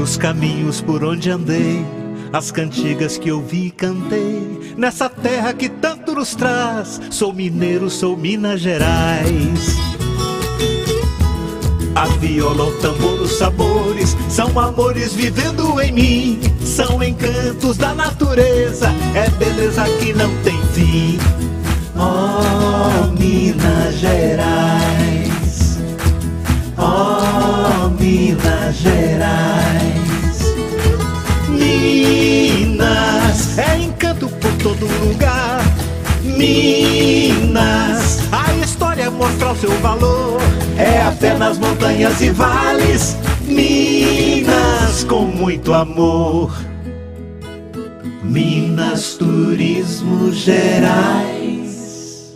Dos caminhos por onde andei, as cantigas que ouvi e cantei, nessa terra que tanto nos traz. Sou mineiro, sou Minas Gerais. A viola, o tambor, os sabores, são amores vivendo em mim. São encantos da natureza, é beleza que não tem fim. Oh, Minas Gerais, oh, Minas Gerais. Minas é encanto por todo lugar. Minas, a história mostra o seu valor. É a fé nas montanhas e vales. Minas com muito amor. Minas Turismo Gerais.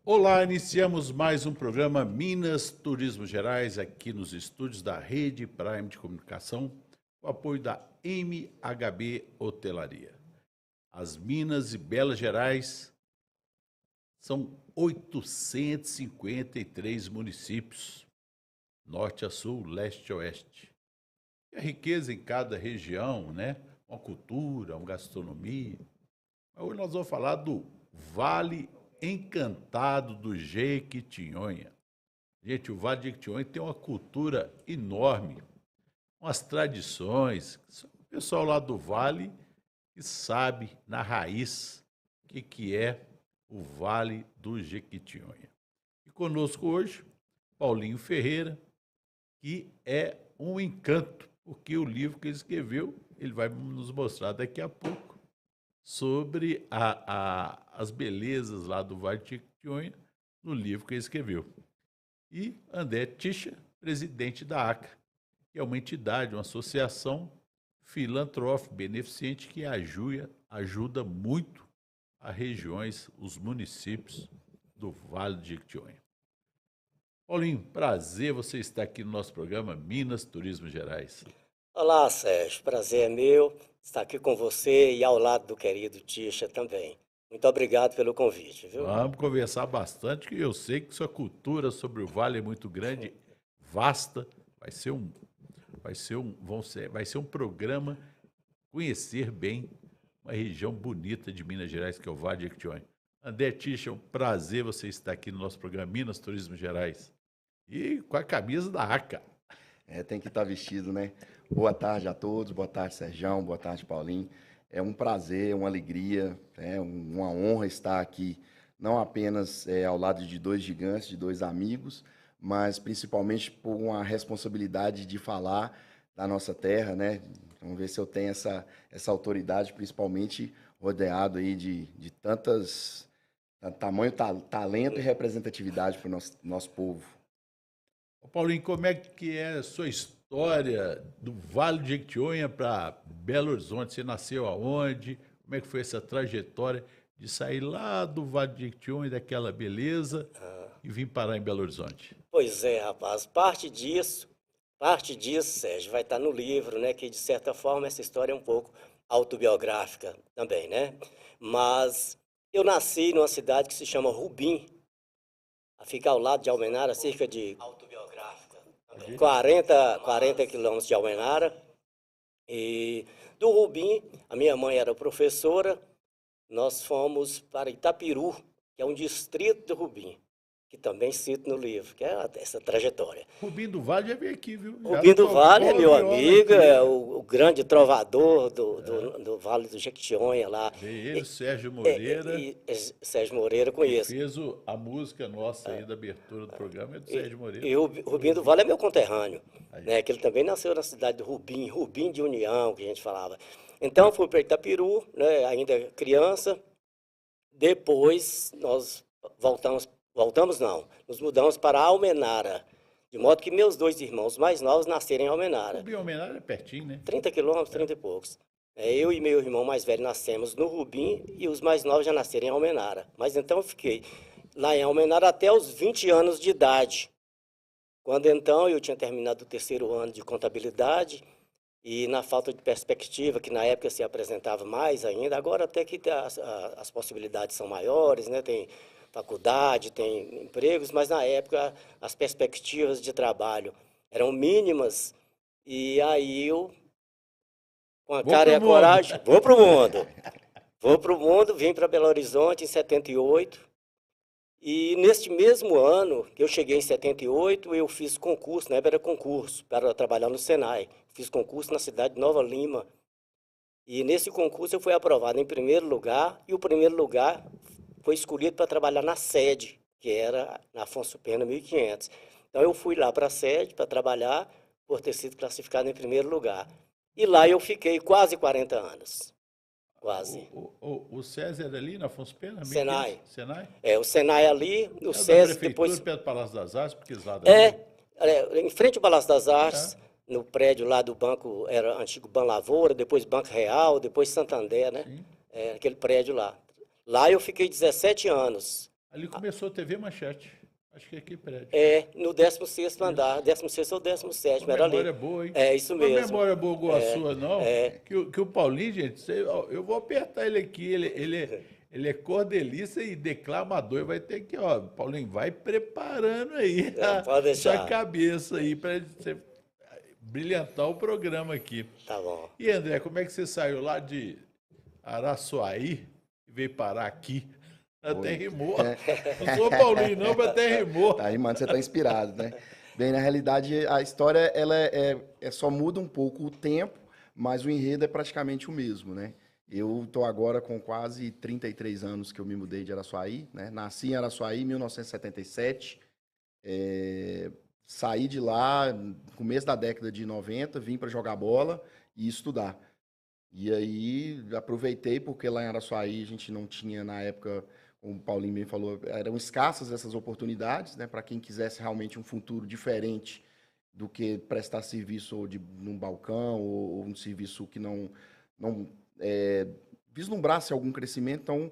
Olá, iniciamos mais um programa Minas Turismo Gerais aqui nos estúdios da Rede Prime de Comunicação, com o apoio da MHB Hotelaria. As Minas e Belas Gerais são 853 municípios, norte a sul, leste a oeste. E a riqueza em cada região, né? Uma cultura, uma gastronomia. Hoje nós vamos falar do Vale Encantado do Jequitinhonha. Gente, o Vale do Jequitinhonha tem uma cultura enorme, umas tradições. O pessoal lá do Vale que sabe na raiz o que é o Vale do Jequitinhonha. E conosco hoje, Paulinho Ferreira, que é um encanto, porque o livro que ele escreveu, ele vai nos mostrar daqui a pouco, sobre as belezas lá do Vale do Jequitinhonha, no livro que ele escreveu. E André Tischer, presidente da ACA, que é uma entidade, uma associação filantrófica, beneficente, que ajuda muito as regiões, os municípios do Vale do Jequitinhonha. Paulinho, prazer você estar aqui no nosso programa Minas Turismo Gerais. Olá, Sérgio. Prazer é meu estar aqui com você e ao lado do querido Tischer também. Muito obrigado pelo convite, viu? Vamos conversar bastante, que eu sei que sua cultura sobre o Vale é muito grande, vasta. Vai ser um programa conhecer bem uma região bonita de Minas Gerais, que é o Vale do Jequitinhonha. André Tischer, é um prazer você estar aqui no nosso programa Minas Turismo Gerais. E com a camisa da ACA. Tem que estar vestido, né? Boa tarde a todos, boa tarde, Serjão, boa tarde, Paulinho. É um prazer, uma alegria, uma honra estar aqui, não apenas ao lado de dois gigantes, de dois amigos, mas principalmente por uma responsabilidade de falar da nossa terra, né? Vamos ver se eu tenho essa autoridade, principalmente rodeado aí de tamanho, talento e representatividade para o nosso povo. Paulinho, como é que é a sua história do Vale do Jequitinhonha para Belo Horizonte? Você nasceu aonde? Como é que foi essa trajetória de sair lá do Vale do Jequitinhonha, daquela beleza, e vir parar em Belo Horizonte? Pois é, rapaz. Parte disso, Sérgio, vai estar no livro, né? Que, de certa forma, essa história é um pouco autobiográfica também, né? Mas eu nasci numa cidade que se chama Rubim, fica ao lado de Almenara, cerca de 40 quilômetros de Almenara. E do Rubim, a minha mãe era professora, nós fomos para Itapiru, que é um distrito do Rubim, que também cito no livro, que é essa trajetória. Rubim do Vale já veio aqui, viu? Rubim do Vale é meu amigo, é o grande trovador do Vale do Jequitinhonha lá. Veio ele, Sérgio Moreira. Sérgio Moreira, conheço. Fez a música nossa aí da abertura do programa, é do Sérgio Moreira. E o Rubim do Vale é meu conterrâneo, né, que ele também nasceu na cidade de Rubim de União, que a gente falava. Então, fui para Itapiru, né, ainda criança. Depois, nós nos mudamos para Almenara, de modo que meus dois irmãos mais novos nasceram em Almenara. Rubim e Almenara é pertinho, né? 30 quilômetros, 30 e poucos. Eu e meu irmão mais velho nascemos no Rubim e os mais novos já nasceram em Almenara. Mas então eu fiquei lá em Almenara até os 20 anos de idade. Quando então eu tinha terminado o 3º ano de contabilidade e na falta de perspectiva, que na época se apresentava mais ainda, agora até que as possibilidades são maiores, né? Tem faculdade, tem empregos, mas na época as perspectivas de trabalho eram mínimas E aí eu, com a Vou cara e a pro mundo. coragem, vou pro mundo. Vou pro mundo, vim para Belo Horizonte em 78. E neste mesmo ano, que eu cheguei em 78, eu fiz concurso, na época era concurso, para trabalhar no Senai. Fiz concurso na cidade de Nova Lima. E nesse concurso eu fui aprovado em primeiro lugar, e o primeiro lugar foi escolhido para trabalhar na sede, que era na Afonso Pena 1500. Então eu fui lá para a sede para trabalhar, por ter sido classificado em primeiro lugar. E lá eu fiquei quase 40 anos. Quase. O César era ali na Afonso Pena? Senai. Senai? O Senai ali, o É da SESI prefeitura, depois... perto do Palácio das Artes, porque lá em frente ao Palácio das Artes, no prédio lá do banco, era antigo Ban Lavoura, depois Banco Real, depois Santander, né? Sim. Aquele prédio lá. Lá eu fiquei 17 anos. Ali começou a TV Manchete. Acho que é aqui prédio. No 16º andar, 16º ou 17º, Uma era ali. memória boa, hein? Isso Não é mesmo. memória boa igual a sua, não. Que o Paulinho, gente, eu vou apertar ele aqui, ele é cordelista e declamador. Vai ter que, Paulinho, vai preparando aí Pode deixar. sua cabeça aí para você brilhantar o programa aqui. Tá bom. E, André, como é que você saiu lá de Araçuaí e veio parar aqui? Até rimou. Não sou Paulinho, não, mas até rimou. Tá rimando, você tá inspirado, né? Bem, na realidade, a história ela só muda um pouco o tempo, mas o enredo é praticamente o mesmo, né? Eu tô agora com quase 33 anos que eu me mudei de Araçuaí, né? Nasci em Araçuaí em 1977. Saí de lá no começo da década de 90, vim para jogar bola e estudar. E aí aproveitei, porque lá em Araçuaí a gente não tinha, na época, como o Paulinho bem falou, eram escassas essas oportunidades, né, para quem quisesse realmente um futuro diferente do que prestar serviço num balcão ou um serviço que não vislumbrasse algum crescimento. Então,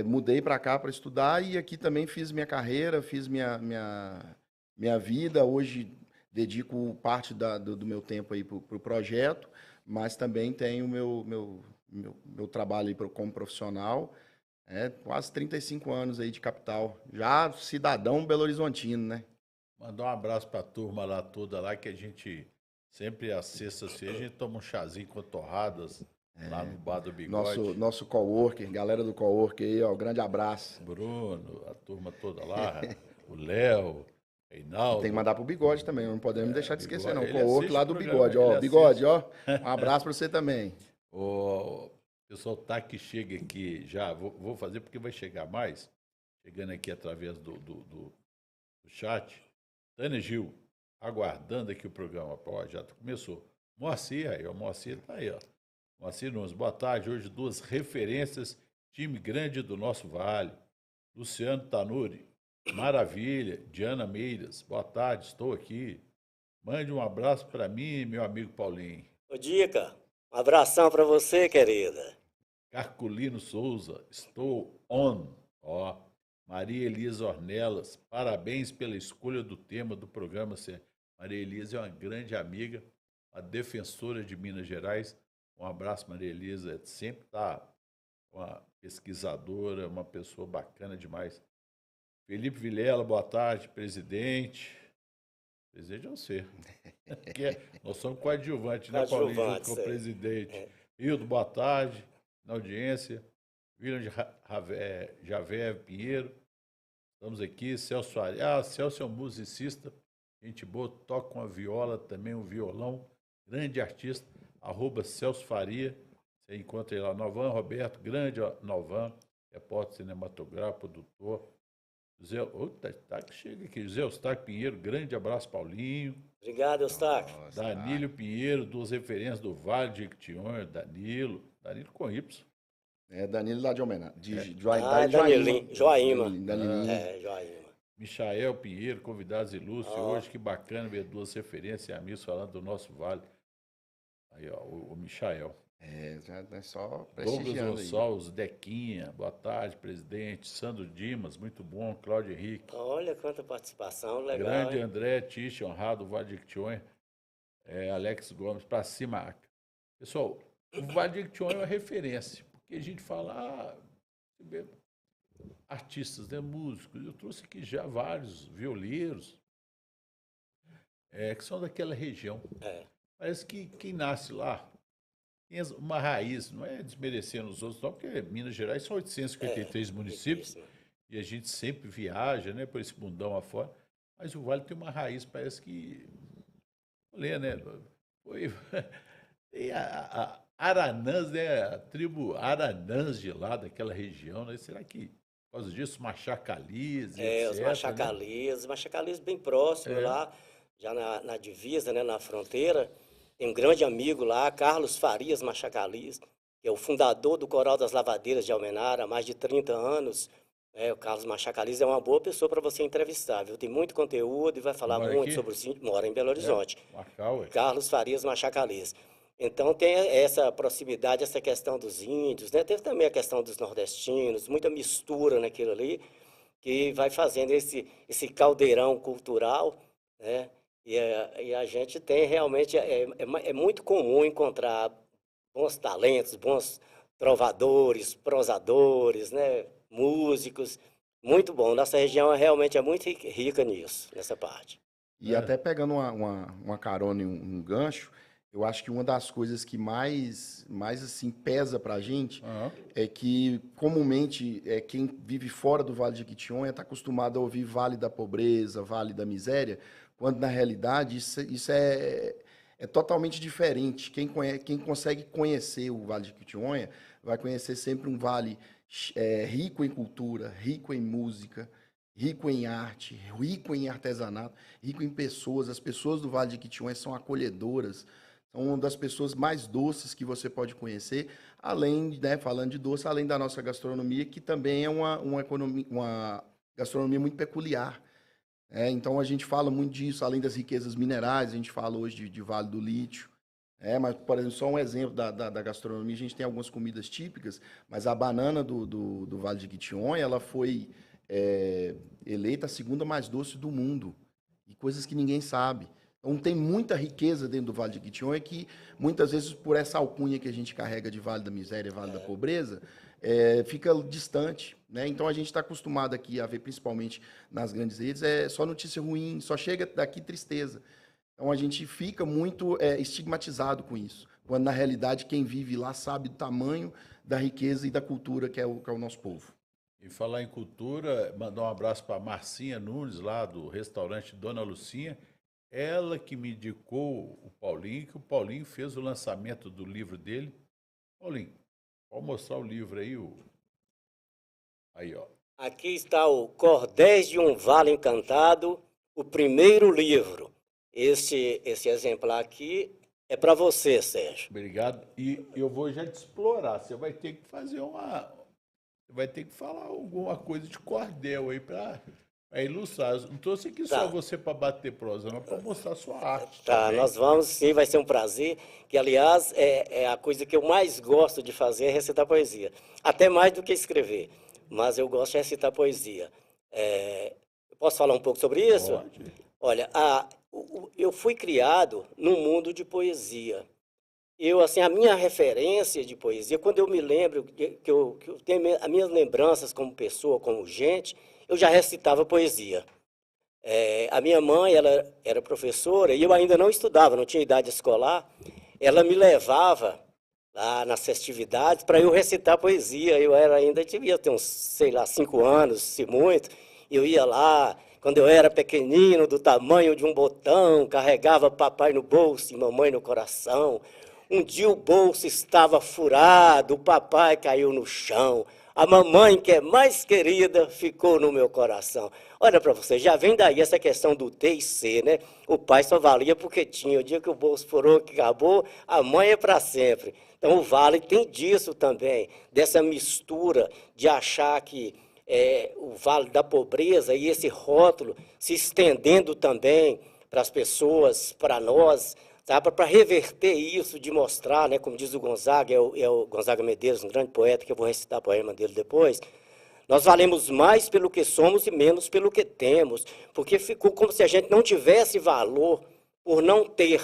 mudei para cá para estudar e aqui também fiz minha carreira, fiz minha vida. Hoje dedico parte do meu tempo aí para o projeto, mas também tenho meu trabalho aí como profissional. Quase 35 anos aí de capital. Já cidadão belo-horizontino, né? Mandar um abraço para a turma lá toda lá, que a gente sempre às sextas-feiras a gente toma um chazinho com torradas lá no Bar do Bigode. Nosso coworker, galera do coworker aí, ó, grande abraço. Bruno, a turma toda lá, o Léo, Reinaldo. Tem que mandar pro Bigode também, não podemos deixar de esquecer não. Ele Coworker lá do Bigode, ó. Bigode, ó. Um abraço para você também. O pessoal tá que chega aqui já, vou fazer porque vai chegar mais, chegando aqui através do chat. Tânia Gil, aguardando aqui o programa. Já começou. Moacir, aí, o Moacir tá aí, ó. Moacir Nunes, boa tarde. Hoje duas referências, time grande do nosso Vale. Luciano Tanuri, maravilha. Diana Meiras, boa tarde, estou aqui. Mande um abraço para mim e meu amigo Paulinho. Ô, Dica, um abração para você, querida. Carculino Souza, estou on. Ó, Maria Elisa Ornelas, parabéns pela escolha do tema do programa. Maria Elisa é uma grande amiga, uma defensora de Minas Gerais. Um abraço, Maria Elisa. Sempre está uma pesquisadora, uma pessoa bacana demais. Felipe Vilela, boa tarde, presidente. Presidente é você. Nós somos coadjuvantes, né, Paulinho? Junto com o presidente. Hildo, boa tarde, na audiência. William Javé Pinheiro. Estamos aqui. Celso Faria. Celso é um musicista. Gente boa, toca uma viola, também um violão. Grande artista. @Celso Faria. Você encontra ele lá. Novan Roberto, grande Novan. Repórter cinematográfico, produtor. José, que chega aqui. José Eustáquio Pinheiro, grande abraço, Paulinho. Obrigado, Eustáquio. Danilo Pinheiro, duas referências do Vale de Jequitinhonha. Danilo com Y. Danilo lá de Homenagem. Danilinho, Joaíma. Joaíma. Michael Pinheiro, convidados ilustres. Hoje, que bacana ver duas referências e amigos falando do nosso Vale. Aí, ó, o Michael. Já é só Douglas prestigiando Gonçalves, Dequinha, boa tarde, presidente. Sandro Dimas, muito bom. Cláudio Henrique. Olha quanta participação, legal. Grande hein? André Tiche, honrado, Vale de Jequitinhonha. Alex Gomes, para cima. Pessoal, o Vale de Jequitinhonha é uma referência, porque a gente fala, artistas, né, músicos. Eu trouxe aqui já vários violeiros que são daquela região. Parece que quem nasce lá tem uma raiz, não é desmerecendo os outros, não, porque Minas Gerais são 853 municípios Riquíssimo. e a gente sempre viaja, né, por esse mundão afora, mas o Vale tem uma raiz, parece que, olha, né, foi, tem a Aranãs, né, a tribo Aranãs de lá, daquela região, né, será que por causa disso, Machacalize, Os etc, né? Machacalias bem próximo É, lá, já na divisa, né, na fronteira. Tem um grande amigo lá, Carlos Farias Machacalias, que é o fundador do Coral das Lavadeiras de Almenara há mais de 30 anos. O Carlos Machacalias é uma boa pessoa para você entrevistar, viu? Tem muito conteúdo e vai falar mora muito aqui? sobre o sítio. Mora em Belo É, Horizonte. Macau, é. Carlos Farias Machacalias. Então tem essa proximidade, essa questão dos índios, né? Teve também a questão dos nordestinos, muita mistura naquilo ali, que vai fazendo esse caldeirão cultural, né? E a gente tem realmente, é muito comum encontrar bons talentos, bons trovadores, prosadores, né? Músicos, muito bom. Nossa região realmente é muito rica nisso, nessa parte. E É. até pegando uma carona e um gancho, eu acho que uma das coisas que mais assim, pesa pra gente Aham. é que, comumente, quem vive fora do Vale de Jequitinhonha está acostumado a ouvir Vale da Pobreza, Vale da Miséria, quando, na realidade, isso é totalmente diferente. Quem consegue conhecer o Vale de Jequitinhonha vai conhecer sempre um vale rico em cultura, rico em música, rico em arte, rico em artesanato, rico em pessoas. As pessoas do Vale de Jequitinhonha são acolhedoras, são uma das pessoas mais doces que você pode conhecer, além, né, falando de doce, além da nossa gastronomia, que também é uma gastronomia muito peculiar. Então, a gente fala muito disso, além das riquezas minerais, a gente fala hoje de Vale do Lítio. Mas, por exemplo, só um exemplo da gastronomia, a gente tem algumas comidas típicas, mas a banana do Vale de Jequitinhonha, ela foi eleita a segunda mais doce do mundo, e coisas que ninguém sabe. Então, tem muita riqueza dentro do Vale de Jequitinhonha que, muitas vezes, por essa alcunha que a gente carrega de Vale da Miséria, Vale da Pobreza, fica distante, né? Então, a gente está acostumado aqui a ver, principalmente nas grandes redes, só notícia ruim, só chega daqui tristeza. Então, a gente fica muito estigmatizado com isso, quando, na realidade, quem vive lá sabe do tamanho da riqueza e da cultura que é o nosso povo. E falar em cultura, mandar um abraço para Marcinha Nunes, lá do restaurante Dona Lucinha. Ela que me indicou o Paulinho, que o Paulinho fez o lançamento do livro dele. Paulinho, pode mostrar o livro aí? Aí, ó. Aqui está o Cordéis de um Vale Encantado, o primeiro livro. Esse exemplar aqui é para você, Sérgio. Obrigado. E eu vou já te explorar. Você vai ter que fazer Você vai ter que falar alguma coisa de cordel aí para ilustrar. Eu não trouxe aqui só você para bater prosa, não, para mostrar a sua arte. Tá, também. nós vamos sim, vai ser um prazer, que aliás é a coisa que eu mais gosto de fazer, é recitar poesia. Até mais do que escrever, mas eu gosto de recitar poesia. Eu posso falar um pouco sobre isso? Pode. Olha, eu fui criado num mundo de poesia. Assim, a minha referência de poesia, quando eu me lembro que eu tenho as minhas lembranças como pessoa, como gente, eu já recitava poesia. A minha mãe, ela era professora e eu ainda não estudava, não tinha idade escolar. Ela me levava lá nas festividades para eu recitar poesia. Eu devia ter uns, sei lá, 5 anos, se muito. Eu ia lá, quando eu era pequenino, do tamanho de um botão, carregava papai no bolso e mamãe no coração. Um dia o bolso estava furado, o papai caiu no chão. A mamãe, que é mais querida, ficou no meu coração. Olha para você, já vem daí essa questão do ter e ser, né? O pai só valia porque tinha. O dia que o bolso furou, que acabou, a mãe é para sempre. Então o Vale tem disso também, dessa mistura de achar que o Vale da Pobreza e esse rótulo se estendendo também para as pessoas, para nós, sabe, para reverter isso, de mostrar, né, como diz o Gonzaga, é o Gonzaga Medeiros, um grande poeta, que eu vou recitar o poema dele depois. Nós valemos mais pelo que somos e menos pelo que temos, porque ficou como se a gente não tivesse valor por não ter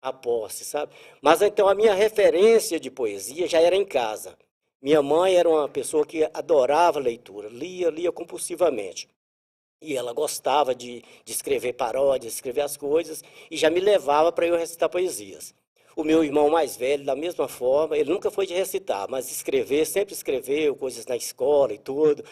a posse, sabe? Mas então a minha referência de poesia já era em casa. Minha mãe era uma pessoa que adorava leitura, lia compulsivamente. E ela gostava de escrever paródias, escrever as coisas, e já me levava para eu recitar poesias. O meu irmão mais velho, da mesma forma, ele nunca foi de recitar, mas escrever, sempre escreveu coisas na escola e tudo.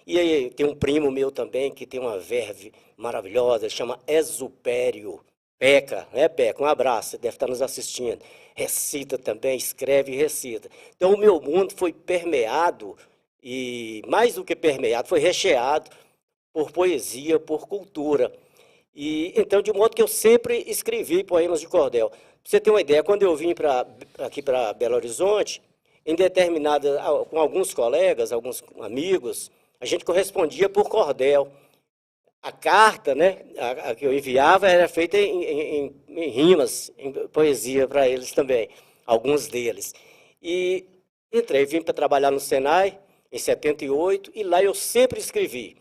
E aí tem um primo meu também, que tem uma verve maravilhosa, chama Exupério. Peca, né, Peca? Um abraço, você deve estar nos assistindo. Recita também, escreve e recita. Então, o meu mundo foi permeado, e mais do que permeado, foi recheado por poesia, por cultura. E então, de modo que eu sempre escrevi poemas de cordel. Pra você ter uma ideia, quando eu vim aqui para Belo Horizonte, em determinada, com alguns colegas, alguns amigos, a gente correspondia por cordel. A carta, né, a que eu enviava era feita em rimas, em poesia para eles também, alguns deles. E vim para trabalhar no Senai em 78, e lá eu sempre escrevi.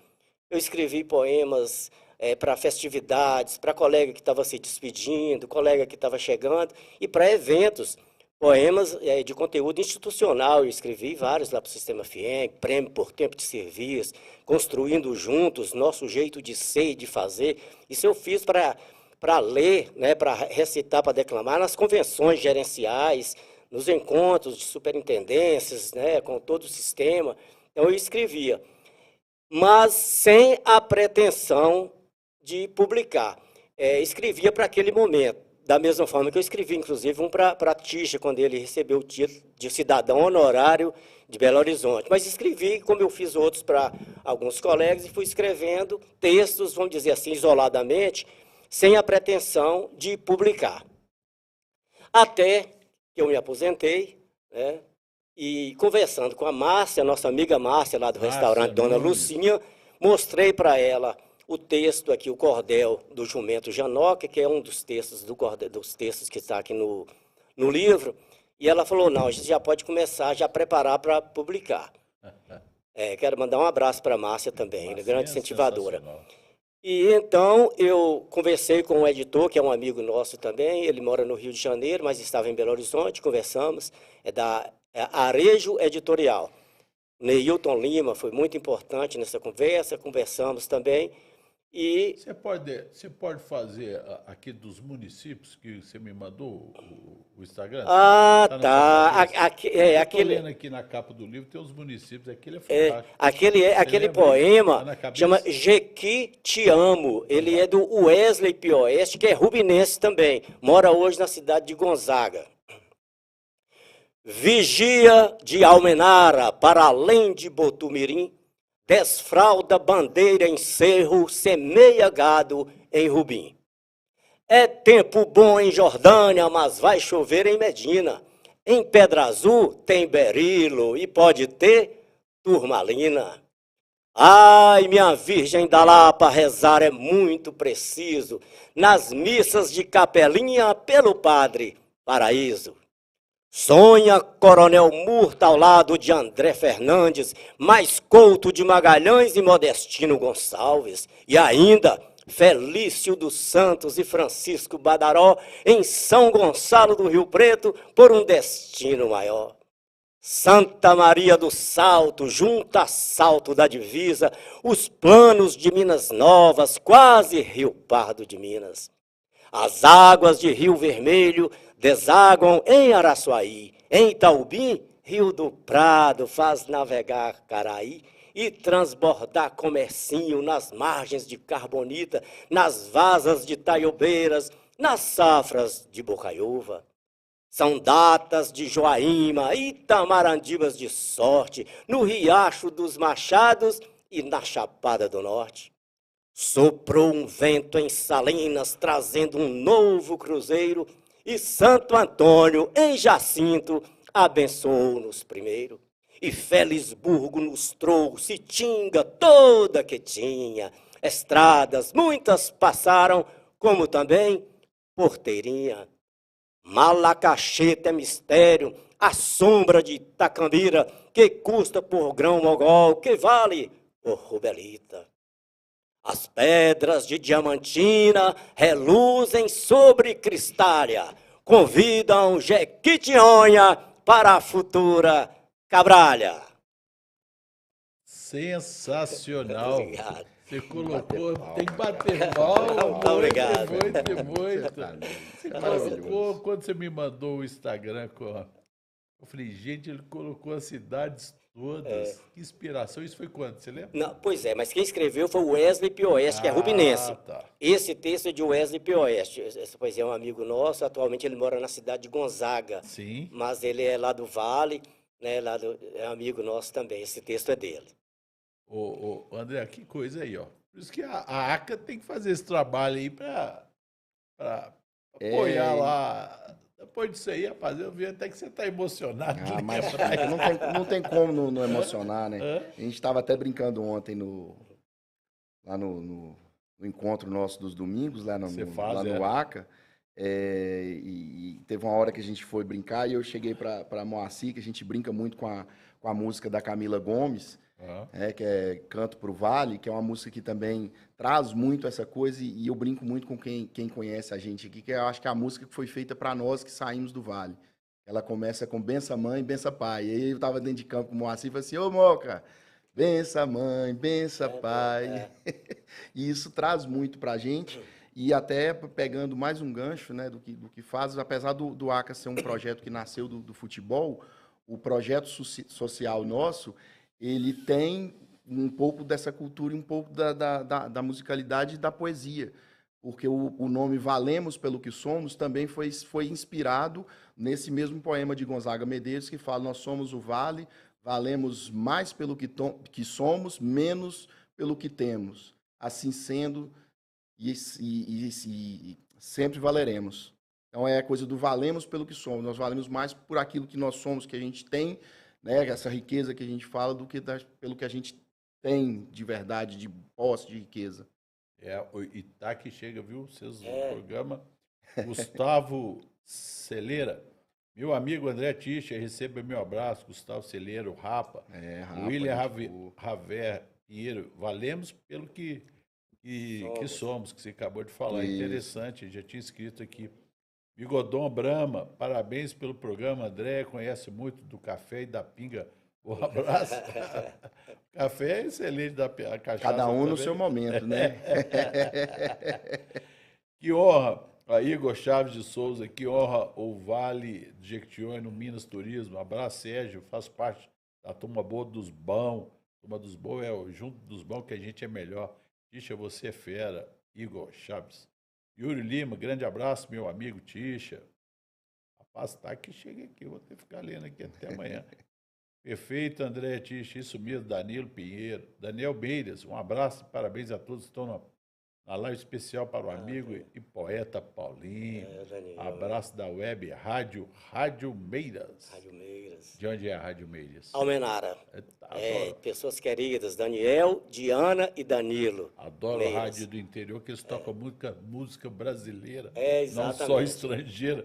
Eu escrevi poemas para festividades, para colega que estava se despedindo, colega que estava chegando, e para eventos. Poemas de conteúdo institucional, eu escrevi vários lá para o Sistema FIENG, Prêmio por Tempo de Serviço, Construindo Juntos, Nosso Jeito de Ser e de Fazer. Isso eu fiz para ler, né, para recitar, para declamar nas convenções gerenciais, nos encontros de superintendências, né, com todo o sistema. Então eu escrevia, mas sem a pretensão de publicar. Escrevia para aquele momento. Da mesma forma que eu escrevi, inclusive, um para Tisha, quando ele recebeu o título de cidadão honorário de Belo Horizonte. Mas escrevi, como eu fiz outros para alguns colegas, e fui escrevendo textos, vamos dizer assim, isoladamente, sem a pretensão de publicar. Até que eu me aposentei, né, e conversando com a Márcia, nossa amiga Márcia, lá do restaurante Dona Lucinha, mostrei para ela o texto aqui, o cordel do Jumento Janoca, que é um dos textos dos textos que está aqui no livro, e ela falou, não, a gente já pode começar, já preparar para publicar. Quero mandar um abraço para a Márcia também, ela é grande incentivadora. E então eu conversei com um editor, que é um amigo nosso também, ele mora no Rio de Janeiro, mas estava em Belo Horizonte, conversamos, da Arejo Editorial. Neilton Lima foi muito importante nessa conversa, conversamos também. E você pode fazer aqui dos municípios que você me mandou o Instagram? Ah, tá. Aquele lendo aqui na capa do livro, tem os municípios, aquele é fantástico. Aquele poema chama Jequi Te Amo. Ele é do Wesley Pioeste, que é rubinense também. Mora hoje na cidade de Gonzaga. Vigia de Almenara, para além de Botumirim, desfralda bandeira em cerro, semeia gado em Rubim. É tempo bom em Jordânia, mas vai chover em Medina. Em Pedra Azul tem berilo e pode ter turmalina. Ai, minha Virgem da Lapa, rezar é muito preciso. Nas missas de capelinha, pelo Padre Paraíso. Sonha Coronel Murta ao lado de André Fernandes, mais Couto de Magalhães e Modestino Gonçalves, e ainda Felício dos Santos e Francisco Badaró em São Gonçalo do Rio Preto por um destino maior. Santa Maria do Salto, junto a Salto da Divisa, os planos de Minas Novas, quase Rio Pardo de Minas. As águas de Rio Vermelho desaguam em Araçuaí, em Itaubim, Rio do Prado faz navegar Caraí e transbordar Comercinho nas margens de Carbonita, nas vasas de Taiobeiras, nas safras de Bocaiúva. São datas de Joaíma e tamarandibas de sorte, no Riacho dos Machados e na Chapada do Norte. Soprou um vento em Salinas, trazendo um novo cruzeiro, e Santo Antônio, em Jacinto, abençoou-nos primeiro. E Felisburgo nos trouxe Tinga toda que tinha. Estradas muitas passaram, como também Porteirinha. Malacacheta é mistério, a sombra de Itacambira, que custa por grão mogol, que vale por rubelita. As pedras de Diamantina reluzem sobre Cristália, convidam Jequitinhonha para a futura Cabralha. Sensacional. Obrigado. Você colocou, tem que bater palma. Muito obrigado. Muito. Você Maravilhoso. colocou, quando você me mandou o Instagram, eu falei, gente, ele colocou as cidades todas. Que inspiração. Isso foi quando? Você lembra? Não, pois é, mas quem escreveu foi o Wesley Pioeste, que é rubinense. Tá. Esse texto é de Wesley Pioeste. Esse poesia é um amigo nosso, atualmente ele mora na cidade de Gonzaga. Sim. Mas ele é lá do Vale, né? É amigo nosso também. Esse texto é dele. Ô, André, que coisa aí, ó. Por isso que a ACA tem que fazer esse trabalho aí para apoiar lá. Depois disso aí, rapaz, eu vi até que você está emocionado. Ah, mas não tem como não emocionar, né? Hã? A gente estava até brincando ontem lá no encontro nosso dos domingos, lá no ACA. E teve uma hora que a gente foi brincar e eu cheguei para Moacir, que a gente brinca muito com a música da Camila Gomes, que é Canto pro Vale, que é uma música que também traz muito essa coisa e eu brinco muito com quem conhece a gente aqui, que eu acho que é a música que foi feita para nós que saímos do Vale. Ela começa com bença mãe, bença pai. E aí eu tava dentro de campo com o Moacir e falei assim, ô Moca, bença mãe, bença pai. E isso traz muito pra gente. E até pegando mais um gancho, né, do que faz, apesar do ACA ser um projeto que nasceu do futebol, o projeto social nosso, ele tem um pouco dessa cultura e um pouco da musicalidade e da poesia. Porque o nome Valemos pelo que Somos também foi inspirado nesse mesmo poema de Gonzaga Medeiros, que fala, nós somos o vale, valemos mais pelo que somos, menos pelo que temos. Assim sendo, e sempre valeremos. Então é a coisa do valemos pelo que somos. Nós valemos mais por aquilo que nós somos, que a gente tem, né, essa riqueza que a gente fala, do que pelo que a gente tem de verdade, de posse, de riqueza. O Itaque chega, viu? Vocês no programa. Gustavo Celeira. Meu amigo André Tischer, receba meu abraço. Gustavo Celeira, o Rapa. William Raver Pinheiro. Valemos pelo que somos, que você acabou de falar. Isso. Interessante, já tinha escrito aqui. Bigodon Brama, parabéns pelo programa, André. Conhece muito do café e da pinga. Um abraço. Café é excelente, da cachaça. Cada um também. No seu momento, né? Que honra, a Igor Chaves de Souza, que honra o Vale de Jequitinhonha no Minas Turismo. Abraço, Sérgio, faz parte da turma boa dos bons. Turma dos bons é o junto dos bons que a gente é melhor. Tisha, você é fera. Igor Chaves. Yuri Lima, grande abraço, meu amigo Tisha. Rapaz, tá que chega aqui, eu vou ter que ficar lendo aqui até amanhã. Perfeito, André Tisha, isso mesmo, Danilo Pinheiro. Daniel Beiras, um abraço e parabéns a todos que estão na live especial para o amigo e poeta Paulinho. Abraço da web Rádio Meiras. Rádio Meiras. De onde é a Rádio Meiras? Almenara. Pessoas queridas, Daniel, Diana e Danilo. Adoro a rádio do interior, que eles tocam muita música brasileira, exatamente. não só estrangeira.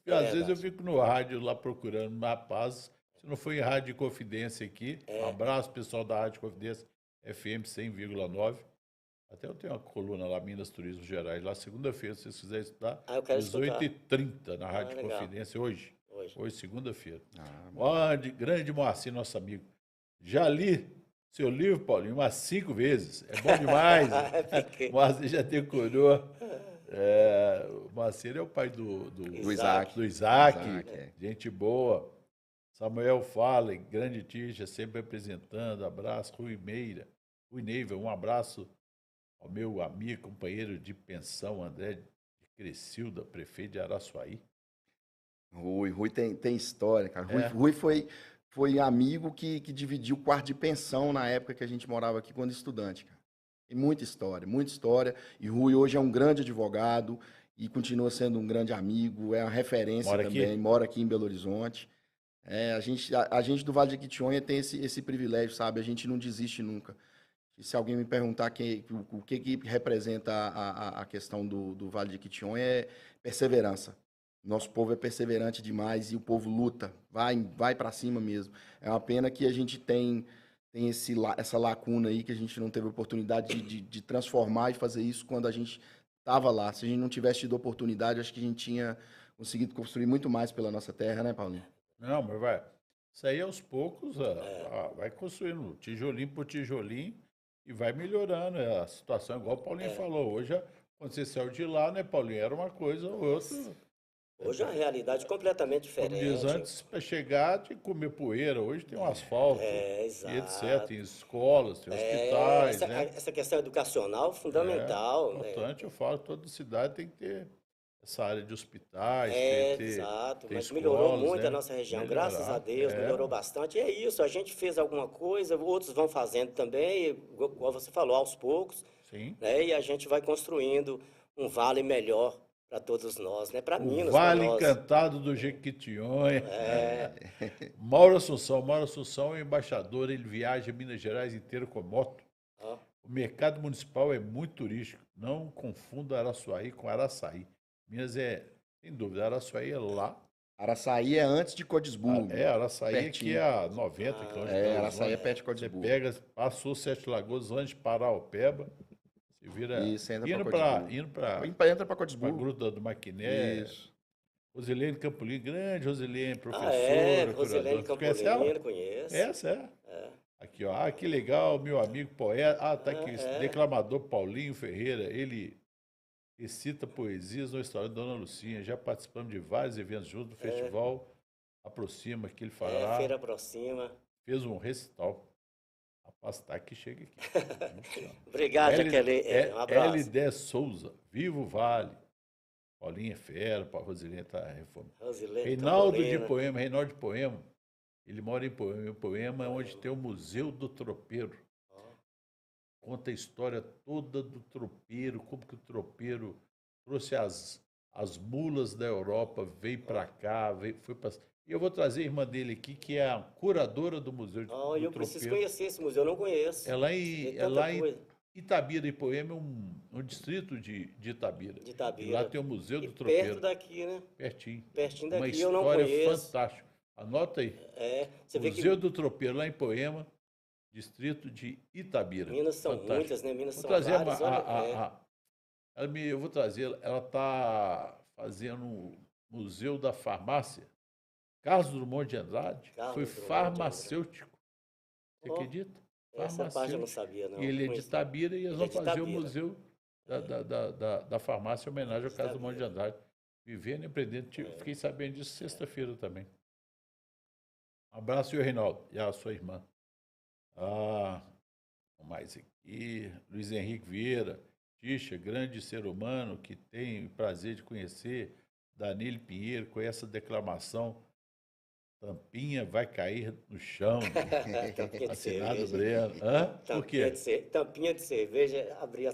Às vezes eu fico no rádio lá procurando uma paz. Se não for em Rádio Confidência aqui, um abraço pessoal da Rádio Confidência FM 100,9. Até eu tenho uma coluna lá, Minas Turismo Gerais, lá segunda-feira, se vocês quiserem estudar, 18h30 na Rádio Confidência, hoje, segunda-feira. Grande Moacir, nosso amigo. Já li seu livro, Paulinho, umas 5 vezes. É bom demais. Moacir já decorou. O Moacir é o pai do Isaac. Gente boa. Samuel Fala, grande Tisha, sempre apresentando. Abraço, Rui Neiva, um abraço ao meu amigo, companheiro de pensão, André de Crescilda, prefeito de Araçuaí. Rui tem história, cara. Rui foi amigo que dividiu o quarto de pensão na época que a gente morava aqui quando estudante, cara. Tem muita história. E Rui hoje é um grande advogado e continua sendo um grande amigo, é uma referência também, mora aqui em Belo Horizonte. A gente do Vale de Jequitinhonha tem esse privilégio, sabe? A gente não desiste nunca. E se alguém me perguntar o que representa a questão do Vale de Jequitinhonha, é perseverança. Nosso povo é perseverante demais e o povo luta, vai para cima mesmo. É uma pena que a gente tem essa lacuna aí, que a gente não teve oportunidade de transformar e fazer isso quando a gente estava lá. Se a gente não tivesse tido oportunidade, acho que a gente tinha conseguido construir muito mais pela nossa terra, né, Paulinho? Não, mas vai. Isso aí aos poucos vai construindo tijolinho por tijolinho E vai melhorando a situação, igual o Paulinho falou. Hoje, quando você saiu de lá, né, Paulinho? Era uma coisa ou outra. Hoje é uma realidade completamente Como diz diferente. antes, para chegar, tinha que comer poeira. Hoje tem um asfalto, É, e exato. etc. Tem escolas, tem hospitais, essa, né? essa questão educacional fundamental, né? Importante, eu falo, toda cidade tem que ter essa área de hospitais, Exato, ter mas escolas, melhorou muito né? a nossa região, Melhorar, graças a Deus, melhorou bastante. E é isso, a gente fez alguma coisa, outros vão fazendo também, igual você falou, aos poucos, Sim. né? E a gente vai construindo um vale melhor para todos nós, né? Para O Minas, para Vale nós. Encantado do Jequitinhonha. Mauro Assunção é embaixador, ele viaja Minas Gerais inteiro com moto. Ó, O mercado municipal é muito turístico. Não confunda Araçuaí com Araçaí. Minas sem dúvida, Araçuaí é lá. Araçaí é antes de Codisburgo. Araçaí aqui pertinho. é a 90 quilômetros. de Belo Araçaí é Horizonte. perto de Você Codisburgo. pega, passou Sete Lagoas antes de Paraupeba, você vira Isso, entra indo pra para Codisburgo. Entra pra a Codisburgo. Gruta do Maquiné. Isso. Rosilene Campolino, grande Rosilene, professora, Rosilene curadora. Você conhece ela? Campolino, conheço. Essa é? Aqui, ó. Ah, que legal, meu amigo poeta. Ah, tá aqui, declamador Paulinho Ferreira. Ele recita poesias no restaurante Dona Lucinha. Já participamos de vários eventos juntos do festival Aproxima, que ele fará. Feira aproxima. Fez um recital. Rapaz, tá que chega aqui. Obrigado, Jaqueline. Um abraço. L10 Souza, Vivo Vale. Paulinho é fera, a Rosilene está reformando. Rosilene Reinaldo de Campolino. Poema, Reinaldo de Poema. Ele mora em Poema. Em Poema é onde tem o Museu do Tropeiro. Conta a história toda do tropeiro, como que o tropeiro trouxe as mulas da Europa, veio para cá, foi para... E eu vou trazer a irmã dele aqui, que é a curadora do Museu do Tropeiro. Eu preciso conhecer esse museu, eu não conheço. É lá em Itabira, em Poema, um distrito de Itabira. De Itabira. E lá tem o Museu do E Tropeiro. perto daqui, né? Pertinho. Pertinho Uma daqui, eu não história conheço. fantástica. Anota aí. Você vê Museu que do Tropeiro, lá em Poema, distrito de Itabira. Minas são Fantástico. muitas, né? Minas Vou são trazer várias. eu vou trazer, ela está fazendo um Museu da Farmácia. Carlos Drummond de Andrade Carlos foi Drummond de farmacêutico. Você acredita? Essa parte eu não sabia, não. E ele é de Conheço. Itabira e eles Ele vão é de fazer o Itabira. Museu da Farmácia em homenagem ao Carlos Drummond de Andrade. Vivendo e aprendendo. Fiquei sabendo disso sexta-feira também. Um abraço, senhor Reinaldo. E a sua irmã. Mais aqui. Luiz Henrique Vieira. Tixa, grande ser humano que tem o prazer de conhecer. Danilo Pinheiro, com essa declamação. Tampinha vai cair no chão. Tampinha de Assinado cerveja. Breno. Por quê? Tampinha de cerveja, abrir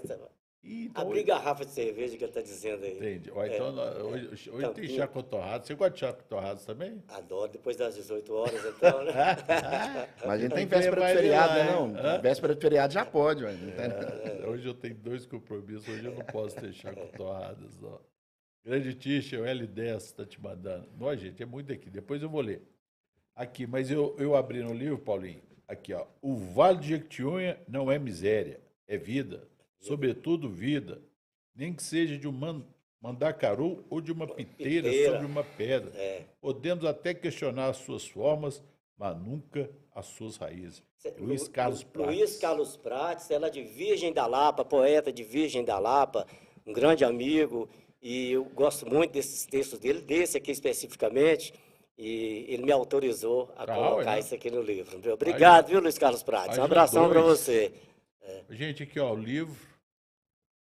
Então, garrafa de cerveja que ele está dizendo aí. Entendi. Então, hoje tem Tampinha. chá com torrado. Você gosta de chá com torrado também? Adoro, depois das 18 horas, então, né? Mas a gente tem Então, véspera de vai feriado, lá, né? hein? Não. Véspera de feriado já pode, ué. Hoje eu tenho 2 compromissos. Hoje eu não posso ter chá com torradas. Ó. Grande Tixa, o L10 está te mandando. Não, gente, é muito aqui. Depois eu vou ler. Aqui, mas eu abri no livro, Paulinho. Aqui, ó. O Vale de Jequitinhonha não é miséria, é vida. Sobretudo vida. Nem que seja de um mandacaru ou de uma piteira sobre uma pedra. Podemos até questionar as suas formas, mas nunca as suas raízes. Luiz Carlos Prates. Luiz Carlos Prates, ela é de Virgem da Lapa, poeta de Virgem da Lapa, um grande amigo, e eu gosto muito desses textos dele, desse aqui especificamente, e ele me autorizou a colocar isso aqui no livro. Viu? Obrigado, viu, Luiz Carlos Prates? Um abração para você. Gente, aqui, ó, o livro.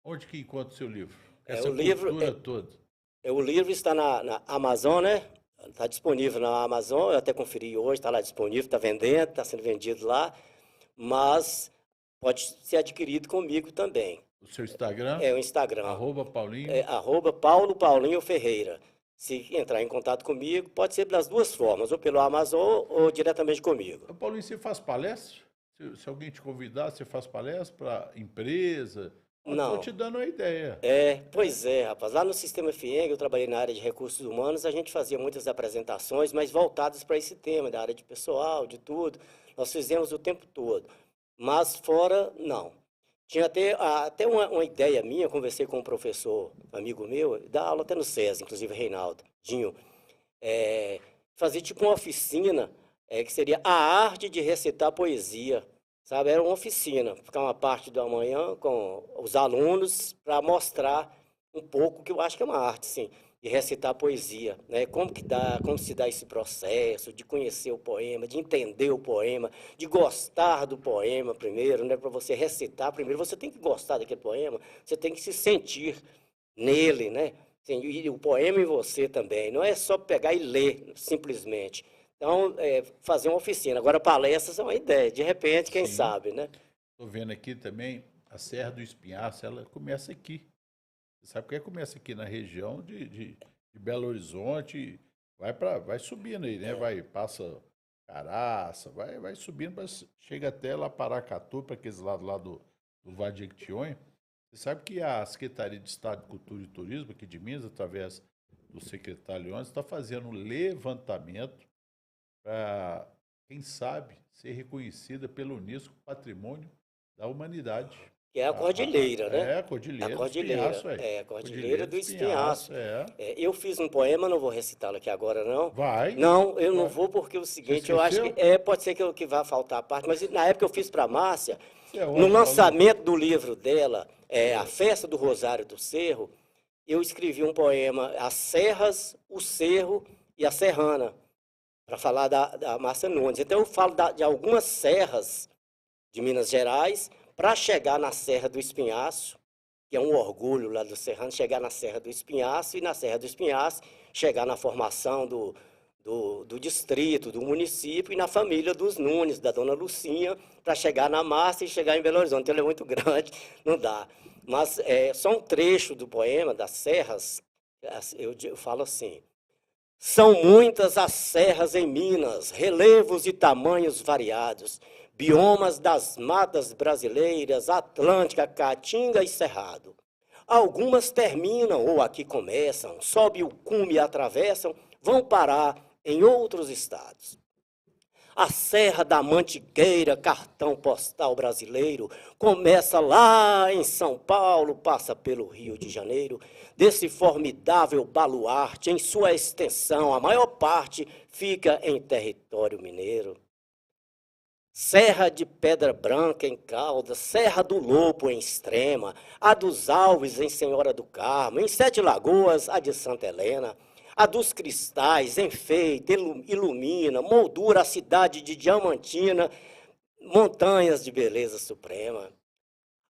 Onde que encontra o seu livro? Essa cultura toda. O livro está na Amazon, né? Está disponível na Amazon, eu até conferi hoje, está lá disponível, está vendendo, está sendo vendido lá, mas pode ser adquirido comigo também. O seu Instagram? É o Instagram. @Paulinho. Paulo Paulinho Ferreira. Se entrar em contato comigo, pode ser pelas duas formas, ou pelo Amazon ou diretamente comigo. Paulinho, você faz palestra? Se alguém te convidar, você faz palestra para empresa? Não. Estou te dando uma ideia. Pois é, rapaz. Lá no Sistema FIENG, eu trabalhei na área de recursos humanos, a gente fazia muitas apresentações, mas voltadas para esse tema, da área de pessoal, de tudo. Nós fizemos o tempo todo. Mas fora, não. Tinha até uma ideia minha, conversei com um professor, amigo meu, dá aula até no SESI, inclusive Reinaldo, Dinho, fazer tipo uma oficina, que seria a arte de recitar poesia, sabe? Era uma oficina, ficar uma parte da manhã com os alunos para mostrar um pouco, que eu acho que é uma arte, sim, de recitar poesia, né? Como se dá esse processo de conhecer o poema, de entender o poema, de gostar do poema primeiro, né? Para você recitar primeiro, você tem que gostar daquele poema, você tem que se sentir nele, né? Assim, e o poema em você também, não é só pegar e ler simplesmente. Então, fazer uma oficina. Agora, palestras é uma ideia, de repente, quem Sim. sabe, né? Estou vendo aqui também a Serra do Espinhaço, ela começa aqui. Você sabe que ela começa aqui na região de Belo Horizonte, vai subindo aí, né? Passa Caraça, vai subindo, chega até lá Paracatu, para aqueles lados lá do Vale de Jequitinhonha. Você sabe que a Secretaria de Estado de Cultura e Turismo aqui de Minas, através do secretário Leônidas, está fazendo um levantamento para, quem sabe, ser reconhecida pelo Unesco Patrimônio da Humanidade. Que é a cordilheira, né? É, a Cordilheira do Espinhaço, É, a Cordilheira do Espinhaço. É. Eu fiz um poema, não vou recitá-lo aqui agora, não. Vai. Não, eu não Vai. vou, porque é o seguinte, Você eu acho esqueceu? que pode ser que vá faltar a parte, mas na época eu fiz para a Márcia, Você é no ótimo, lançamento do livro dela, A Festa do Rosário do Cerro, eu escrevi um poema, As Serras, o Cerro e a Serrana, para falar da Márcia Nunes. Então eu falo de algumas serras de Minas Gerais, para chegar na Serra do Espinhaço, que é um orgulho lá do serrano, chegar na Serra do Espinhaço, e na Serra do Espinhaço chegar na formação do distrito, do município, e na família dos Nunes, da dona Lucinha, para chegar na Márcia e chegar em Belo Horizonte. Então, ele é muito grande, não dá. Mas só um trecho do poema, das serras, eu falo assim: são muitas as serras em Minas, relevos e tamanhos variados, biomas das matas brasileiras, Atlântica, Caatinga e Cerrado. Algumas terminam ou aqui começam, sobe o cume e atravessam, vão parar em outros estados. A Serra da Mantiqueira, cartão postal brasileiro, começa lá em São Paulo, passa pelo Rio de Janeiro. Desse formidável baluarte, em sua extensão, a maior parte fica em território mineiro. Serra de Pedra Branca, em Caldas, Serra do Lobo, em Extrema, a dos Alves, em Senhora do Carmo, em Sete Lagoas, a de Santa Helena, a dos Cristais, enfeita, ilumina, moldura a cidade de Diamantina, montanhas de beleza suprema.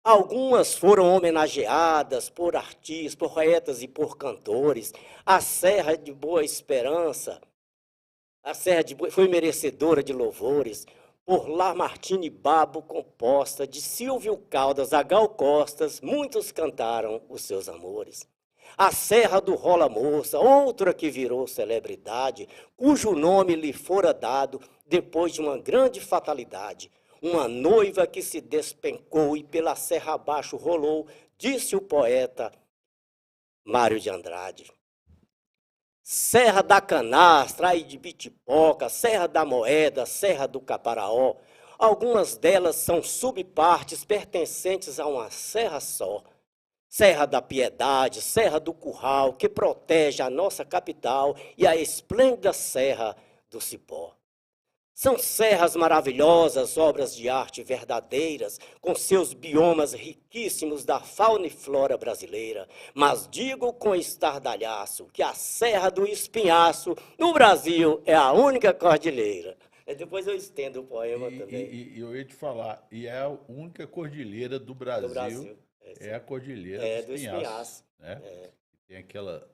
Algumas foram homenageadas por artistas, por poetas e por cantores. A Serra de Boa Esperança, foi merecedora de louvores, por Lamartine Babo, composta de Silvio Caldas a Gal Costas, muitos cantaram os seus amores. A Serra do Rola Moça, outra que virou celebridade, cujo nome lhe fora dado depois de uma grande fatalidade. Uma noiva que se despencou e pela serra abaixo rolou, disse o poeta Mário de Andrade. Serra da Canastra, de Bitipoca, Serra da Moeda, Serra do Caparaó. Algumas delas são subpartes pertencentes a uma serra só. Serra da Piedade, Serra do Curral, que protege a nossa capital, e a esplêndida Serra do Cipó. São serras maravilhosas, obras de arte verdadeiras, com seus biomas riquíssimos da fauna e flora brasileira. Mas digo com estardalhaço que a Serra do Espinhaço, no Brasil, é a única cordilheira. Depois eu estendo o poema também. E eu ia te falar, e é a única cordilheira do Brasil, é a cordilheira do Espinhaço. Né? Tem aquela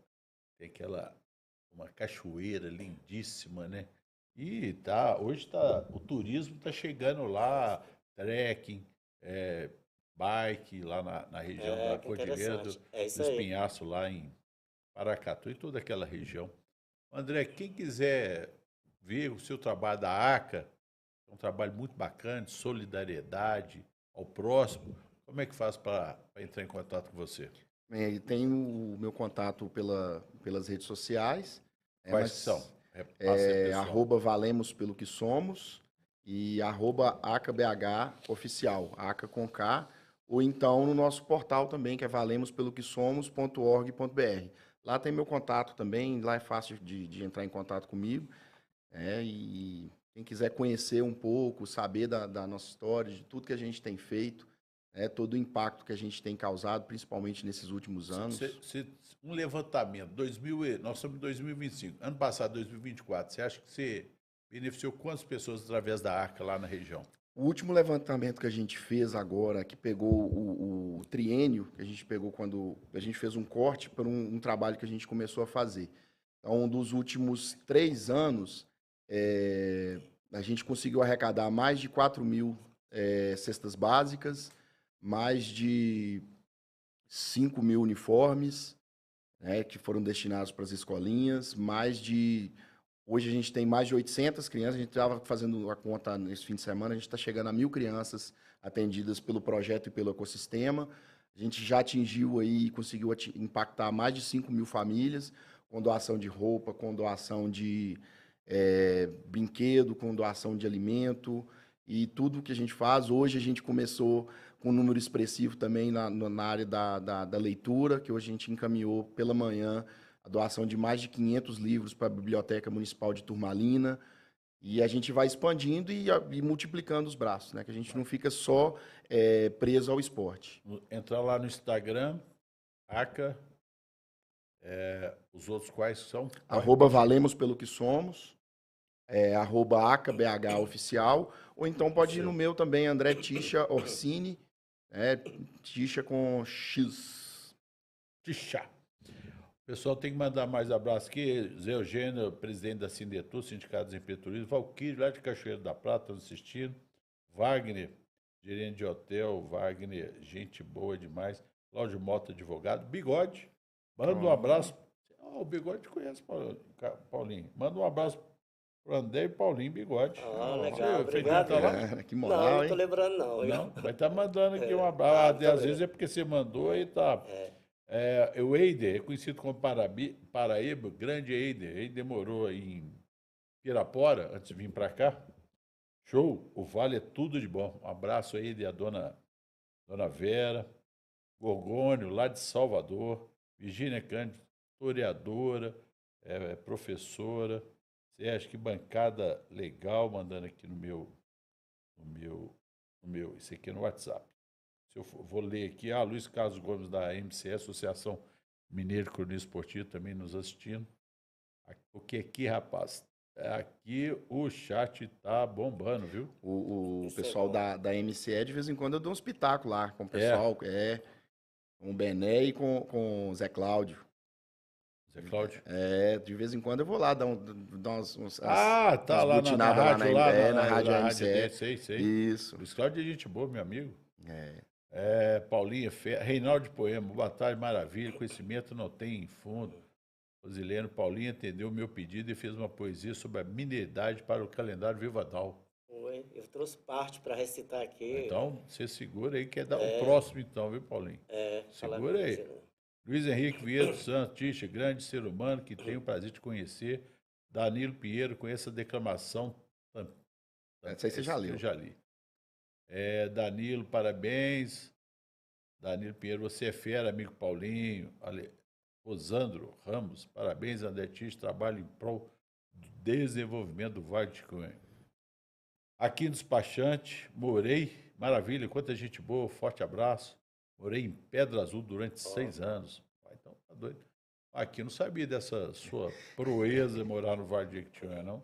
uma cachoeira lindíssima, né? E hoje o turismo está chegando lá, trekking, bike lá na região da Cordilheira do Espinhaço, lá em Paracatu e toda aquela região. André, quem quiser ver o seu trabalho da ACA, é um trabalho muito bacana, de solidariedade ao próximo, como é que faz para entrar em contato com você? Tem o meu contato pelas redes sociais. Quais são? @valemos pelo que somos e @acabh oficial, ACA com K, ou então no nosso portal também, que é valemospeloquesomos.org.br. Lá tem meu contato também, lá é fácil de entrar em contato comigo, e Quem quiser conhecer um pouco, saber da nossa história, de tudo que a gente tem feito, todo o impacto que a gente tem causado, principalmente nesses últimos anos. Um levantamento, nós estamos em 2025, ano passado, 2024, você acha que você beneficiou quantas pessoas através da Arca lá na região? O último levantamento que a gente fez agora, que pegou o triênio, que a gente pegou quando a gente fez um corte para um trabalho que a gente começou a fazer. Então, dos últimos 3 anos, a gente conseguiu arrecadar mais de 4.000 cestas básicas, mais de 5.000 uniformes, que foram destinados para as escolinhas, hoje a gente tem mais de 800 crianças, a gente estava fazendo a conta nesse fim de semana, a gente está chegando a 1.000 crianças atendidas pelo projeto e pelo ecossistema. A gente já atingiu aí, conseguiu impactar mais de 5.000 famílias, com doação de roupa, com doação de brinquedo, com doação de alimento e tudo que a gente faz. Hoje a gente começou com um número expressivo também na área da leitura, que hoje a gente encaminhou pela manhã a doação de mais de 500 livros para a Biblioteca Municipal de Turmalina, e a gente vai expandindo e multiplicando os braços, né? Que a gente não fica só preso ao esporte. Entrar lá no Instagram, ACA, os outros quais são? @valemos pelo que somos, @ACABH oficial, ou então pode ir no meu também, André Tisha Orsini, Tisha com X. Tisha. O pessoal tem que mandar mais abraço aqui. Zé Eugênio, presidente da Sindetur, Sindicato de Desempenho, Valquírio, lá de Cachoeiro da Prata, nos assistindo. Wagner, gerente de hotel. Wagner, gente boa demais. Cláudio Mota, advogado. Bigode, manda um abraço. O Bigode conhece, Paulinho. Manda um abraço pro André e Paulinho Bigode. Legal, obrigado. Que moral, não tô lembrando, não. Não, vai estar mandando aqui um abraço. Às vezes é porque você mandou e tá... o Eider, é conhecido como Paraíba, grande Eider. Eider morou em Pirapora, antes de vir para cá. Show, o Vale é tudo de bom. Um abraço aí a dona Vera, Gorgônio, lá de Salvador, Virgínia Cândido, historiadora, professora. Você acha que bancada legal, mandando aqui no meu, isso aqui é no WhatsApp. Eu vou ler aqui, Luiz Carlos Gomes, da MCE, Associação Mineira de Cronismo Esportivo, também nos assistindo. Porque aqui, rapaz, aqui o chat tá bombando, viu? O pessoal da MCE, de vez em quando, eu dou um espetáculo lá com o pessoal, com o Bené e com o Zé Cláudio. Zé Cláudio? De vez em quando eu vou lá dar uns tá lá na rádio, na rádio MCE. Sei. Isso. Luiz Cláudio é gente boa, meu amigo. Paulinha, Reinaldo de Poema, boa tarde, maravilha, conhecimento não tem fundo. Rosileno, Paulinha atendeu o meu pedido e fez uma poesia sobre a mineridade para o calendário Vivadal. Eu trouxe parte para recitar aqui. Então, você segura aí, que é o próximo então, viu, Paulinho? Segura aí. Você, né? Luiz Henrique Vieira dos Santos, Tisha, grande ser humano que tenho o prazer de conhecer. Danilo Pinheiro, conheço a declamação. Essa aí você já leu. Eu já li. Danilo, parabéns. Danilo Pinheiro, você é fera, amigo Paulinho. Rosandro Ramos, parabéns, André Tisha, trabalho em prol do desenvolvimento do Vale de Cunha. Aqui no despachante, morei, maravilha, quanta gente boa, forte abraço. Morei em Pedra Azul durante 6 anos. Então, tá doido. Aqui não sabia dessa sua proeza morar no Vale de Jequitinhonha, não.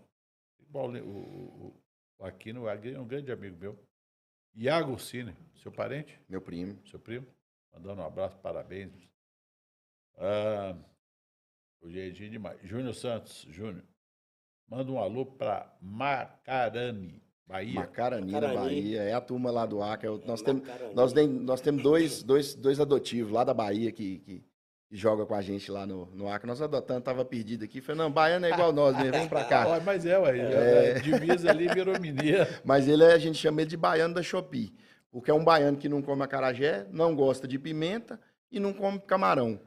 O Aquino é um grande amigo meu. Iago Cine, seu parente? Meu primo. Seu primo? Mandando um abraço, parabéns. Hoje é dia demais. Júnior Santos, Júnior. Manda um alô para Macarani, Bahia. Macarani, na Bahia. É a turma lá do Acre. Nós temos dois adotivos lá da Bahia que joga com a gente lá no Acre. Nós adotando, estava perdido aqui. Falei, não, baiano é igual nós, né? Vem pra cá. Mas divisa ali virou mineiro. Mas a gente chama ele de baiano da Shopee. Porque é um baiano que não come acarajé, não gosta de pimenta e não come camarão.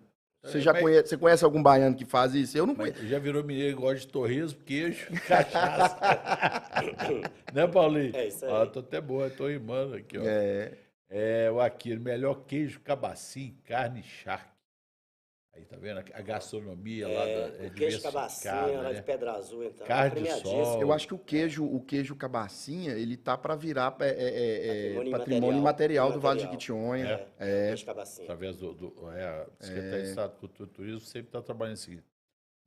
Você conhece algum baiano que faz isso? Eu não conheço. Já virou mineiro e gosta de torresmo, queijo, cachaça. Né, Paulinho? É isso aí. Tô até boa, tô rimando aqui, ó. O Aquino, melhor queijo, cabacim, carne, charque. Aí tá vendo a gastronomia lá O queijo cabacinha, lá de né? Pedra Azul, então. Carne de premiadíssimo. sol. Eu acho que o queijo cabacinha, ele tá para virar Patrimônio patrimônio imaterial do Vale de imaterial. Jequitinhonha. Queijo cabacinha. Através a Secretaria de Estado de Cultura e Turismo sempre está trabalhando isso.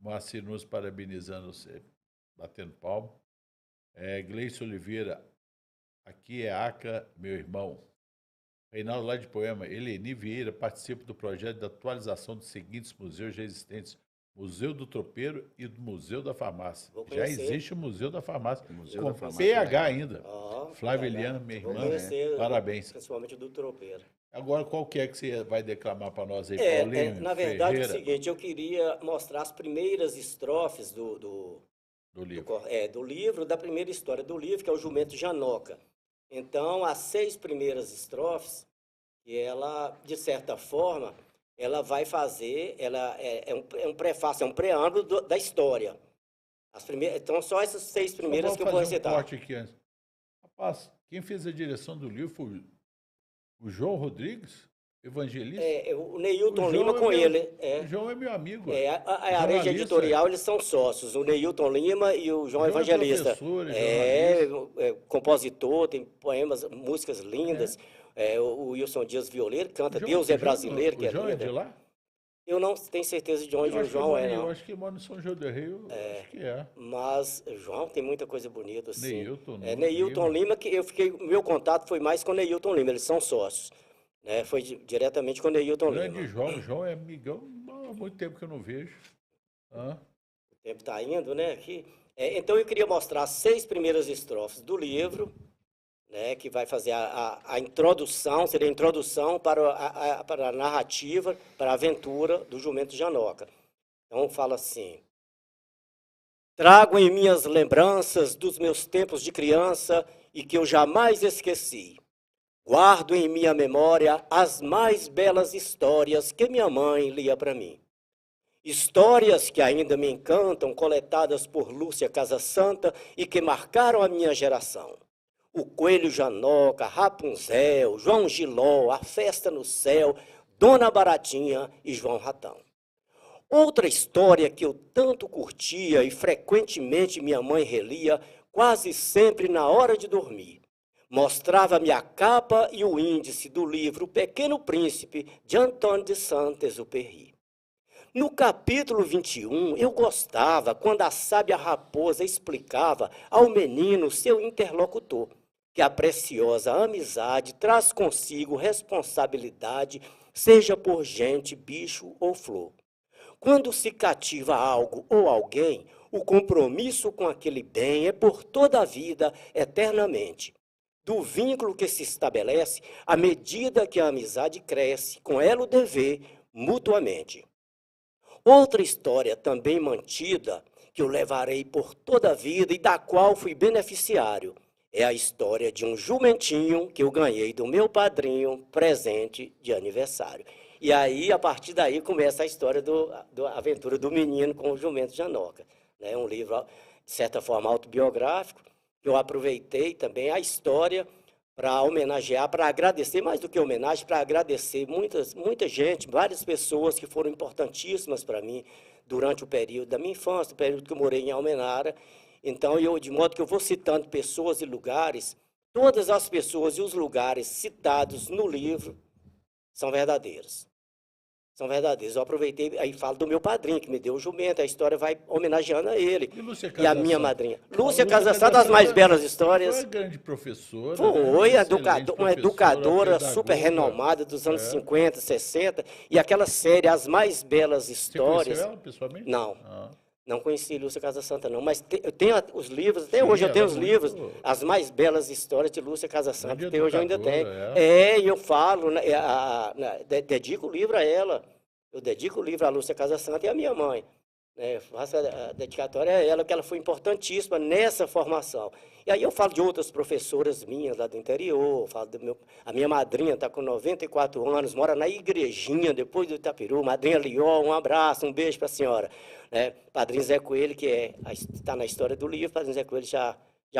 Moacir nos parabenizando você, batendo palmo. Gleice Oliveira, aqui é Aca, meu irmão. Reinaldo lá de Poema, Eleni Vieira participa do projeto de atualização dos seguintes museus já existentes: Museu do Tropeiro e do Museu da Farmácia. Vou Já conhecer. existe o Museu da Farmácia, Museu com da Farmácia, PH né? ainda. Flávia Eliana, minha Vou irmã, conhecer, parabéns. Principalmente o do tropeiro. Agora, qual que é que você vai declamar para nós aí, Paulinho? Na verdade, Ferreira, é o seguinte, eu queria mostrar as primeiras estrofes do livro. do livro, da primeira história do livro, que é o Jumento Janoca. Então, as 6 primeiras estrofes, que ela, de certa forma, ela vai fazer, ela é um prefácio, é um preâmbulo da história. Então, só essas 6 primeiras que eu vou fazer recitar. um corte aqui antes. Rapaz, quem fez a direção do livro foi o João Rodrigues, evangelista. O Neilton O João Lima com meu- ele. O João é meu amigo. A Areia jornalista. Editorial, eles são sócios, o Neilton Lima e o João João é Evangelista. professor, Compositor, tem poemas, músicas lindas. O Wilson Dias Violeiro canta Deus é Brasileiro, que é O João é lindo. de lá? Eu não tenho certeza de onde Eu o acho que João ele é, mora- Eu não. acho que ele mora no São João do Rio, acho que é. Mas o João tem muita coisa bonita, assim. Neilton Lima, que meu contato foi mais com o Neilton Lima, eles são sócios. Né? Foi diretamente com o Neilton Grande Lima. João, o João é amigão, há muito tempo que eu não vejo. O tempo está indo, né? Então eu queria mostrar as 6 primeiras estrofes do livro, né, que vai fazer a introdução, seria a introdução para a narrativa, para a aventura do Jumento Janoca. Então fala assim: trago em minhas lembranças dos meus tempos de criança e que eu jamais esqueci. Guardo em minha memória as mais belas histórias que minha mãe lia para mim. Histórias que ainda me encantam, coletadas por Lúcia Casasanta e que marcaram a minha geração. O Coelho Janoca, Rapunzel, João Giló, A Festa no Céu, Dona Baratinha e João Ratão. Outra história que eu tanto curtia e frequentemente minha mãe relia, quase sempre na hora de dormir. Mostrava-me a capa e o índice do livro O Pequeno Príncipe, de Antoine de Saint-Exupéry. No capítulo 21, eu gostava quando a sábia raposa explicava ao menino, seu interlocutor, que a preciosa amizade traz consigo responsabilidade, seja por gente, bicho ou flor. Quando se cativa algo ou alguém, o compromisso com aquele bem é por toda a vida, eternamente. Do vínculo que se estabelece à medida que a amizade cresce, com ela o dever, mutuamente. Outra história também mantida, que eu levarei por toda a vida e da qual fui beneficiário, é a história de um jumentinho que eu ganhei do meu padrinho, presente de aniversário. E aí, a partir daí, começa a história da aventura do menino com o Jumento Janoca. É um livro, de certa forma, autobiográfico, que eu aproveitei também a história para homenagear, para agradecer, mais do que homenagem, para agradecer muita gente, várias pessoas que foram importantíssimas para mim durante o período da minha infância, o período que eu morei em Almenara. Então, de modo que eu vou citando pessoas e lugares, todas as pessoas e os lugares citados no livro são verdadeiros. São verdadeiros. Eu aproveitei, aí falo do meu padrinho, que me deu o jumento, a história vai homenageando a ele. E a minha madrinha. Lúcia Casasanta, das mais belas histórias. Foi grande professora. Foi, uma educadora super renomada dos anos 50, 60, e aquela série, As Mais Belas Histórias. Você conheceu ela pessoalmente? Não. Não conheci Lúcia Casasanta, não, mas eu tenho os livros, até hoje eu tenho os livros, As Mais Belas Histórias de Lúcia Casasanta, até hoje eu ainda tenho. E eu falo, dedico o livro a ela, eu dedico o livro a Lúcia Casasanta e a minha mãe. Faço a dedicatória a ela, que ela foi importantíssima nessa formação. E aí eu falo de outras professoras minhas lá do interior, falo a minha madrinha está com 94 anos, mora na Igrejinha, depois do Itapiru, madrinha Lió, um abraço, um beijo para a senhora. Padrinho Zé Coelho, que está na história do livro, Padrinho Zé Coelho já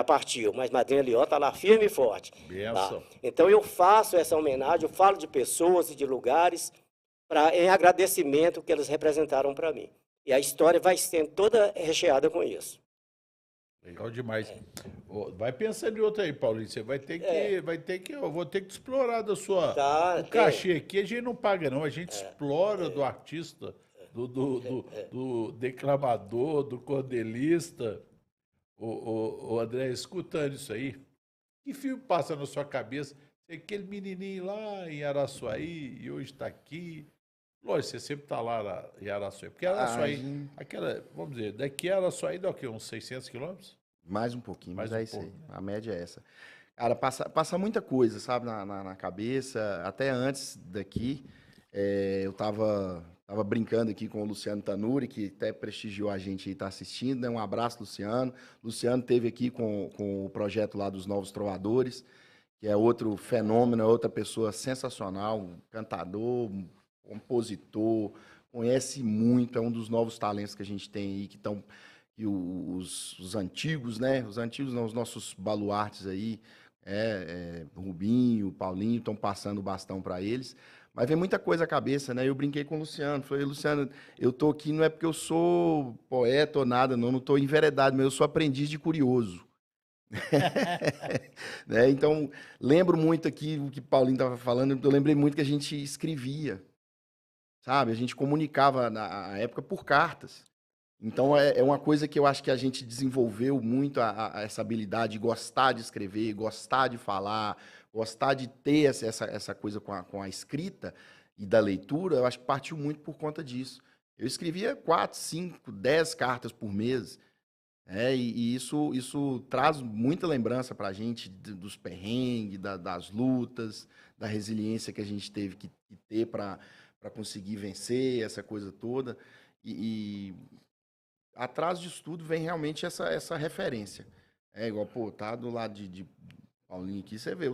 partiu, mas madrinha Lió está lá firme e forte. Tá? Então eu faço essa homenagem, eu falo de pessoas e de lugares em agradecimento que eles representaram para mim. E a história vai sendo toda recheada com isso. Legal demais. Ô, vai pensando em outra aí, Paulinho. Você eu vou ter que te explorar da sua. Tá, O cachê aqui a gente não paga, não. A gente explora do artista, do declamador, do cordelista. Ô, André, escutando isso aí, que filme passa na sua cabeça? Aquele menininho lá em Araçuaí e hoje está aqui. Lógico, você sempre está lá em Araçuaí. Porque Araçuaí, vamos dizer, daqui a Araçuaí dá o quê? Uns 600 quilômetros? Mais um pouquinho, mas Mais é um isso aí. pouco, né? A média é essa. Cara, passa muita coisa, sabe, na cabeça. Até antes daqui, eu tava brincando aqui com o Luciano Tanuri, que até prestigiou a gente aí, tá assistindo, né? Um abraço, Luciano. Luciano esteve aqui com o projeto lá dos Novos Trovadores, que é outro fenômeno, é outra pessoa sensacional, um cantador, um compositor, conhece muito, é um dos novos talentos que a gente tem aí, que estão... E os antigos, né? Os antigos não, os nossos baluartes aí, Rubinho, Paulinho, estão passando o bastão para eles. Mas vem muita coisa à cabeça, né? Eu brinquei com o Luciano, falei, Luciano, eu tô aqui não é porque eu sou poeta ou nada, não estou enveredado, mas eu sou aprendiz de curioso. Né? Então, lembro muito aqui o que Paulinho estava falando, eu lembrei muito que a gente escrevia, sabe? A gente comunicava na época por cartas. Então, é uma coisa que eu acho que a gente desenvolveu muito, essa habilidade de gostar de escrever, gostar de falar, gostar de ter essa coisa com a escrita e da leitura, eu acho que partiu muito por conta disso. Eu escrevia 4, 5, 10 cartas por mês, e isso traz muita lembrança para a gente dos perrengues, das lutas, da resiliência que a gente teve que ter para conseguir vencer essa coisa toda. Atrás disso tudo vem realmente essa referência. É igual, pô, tá do lado de Paulinho aqui, você vê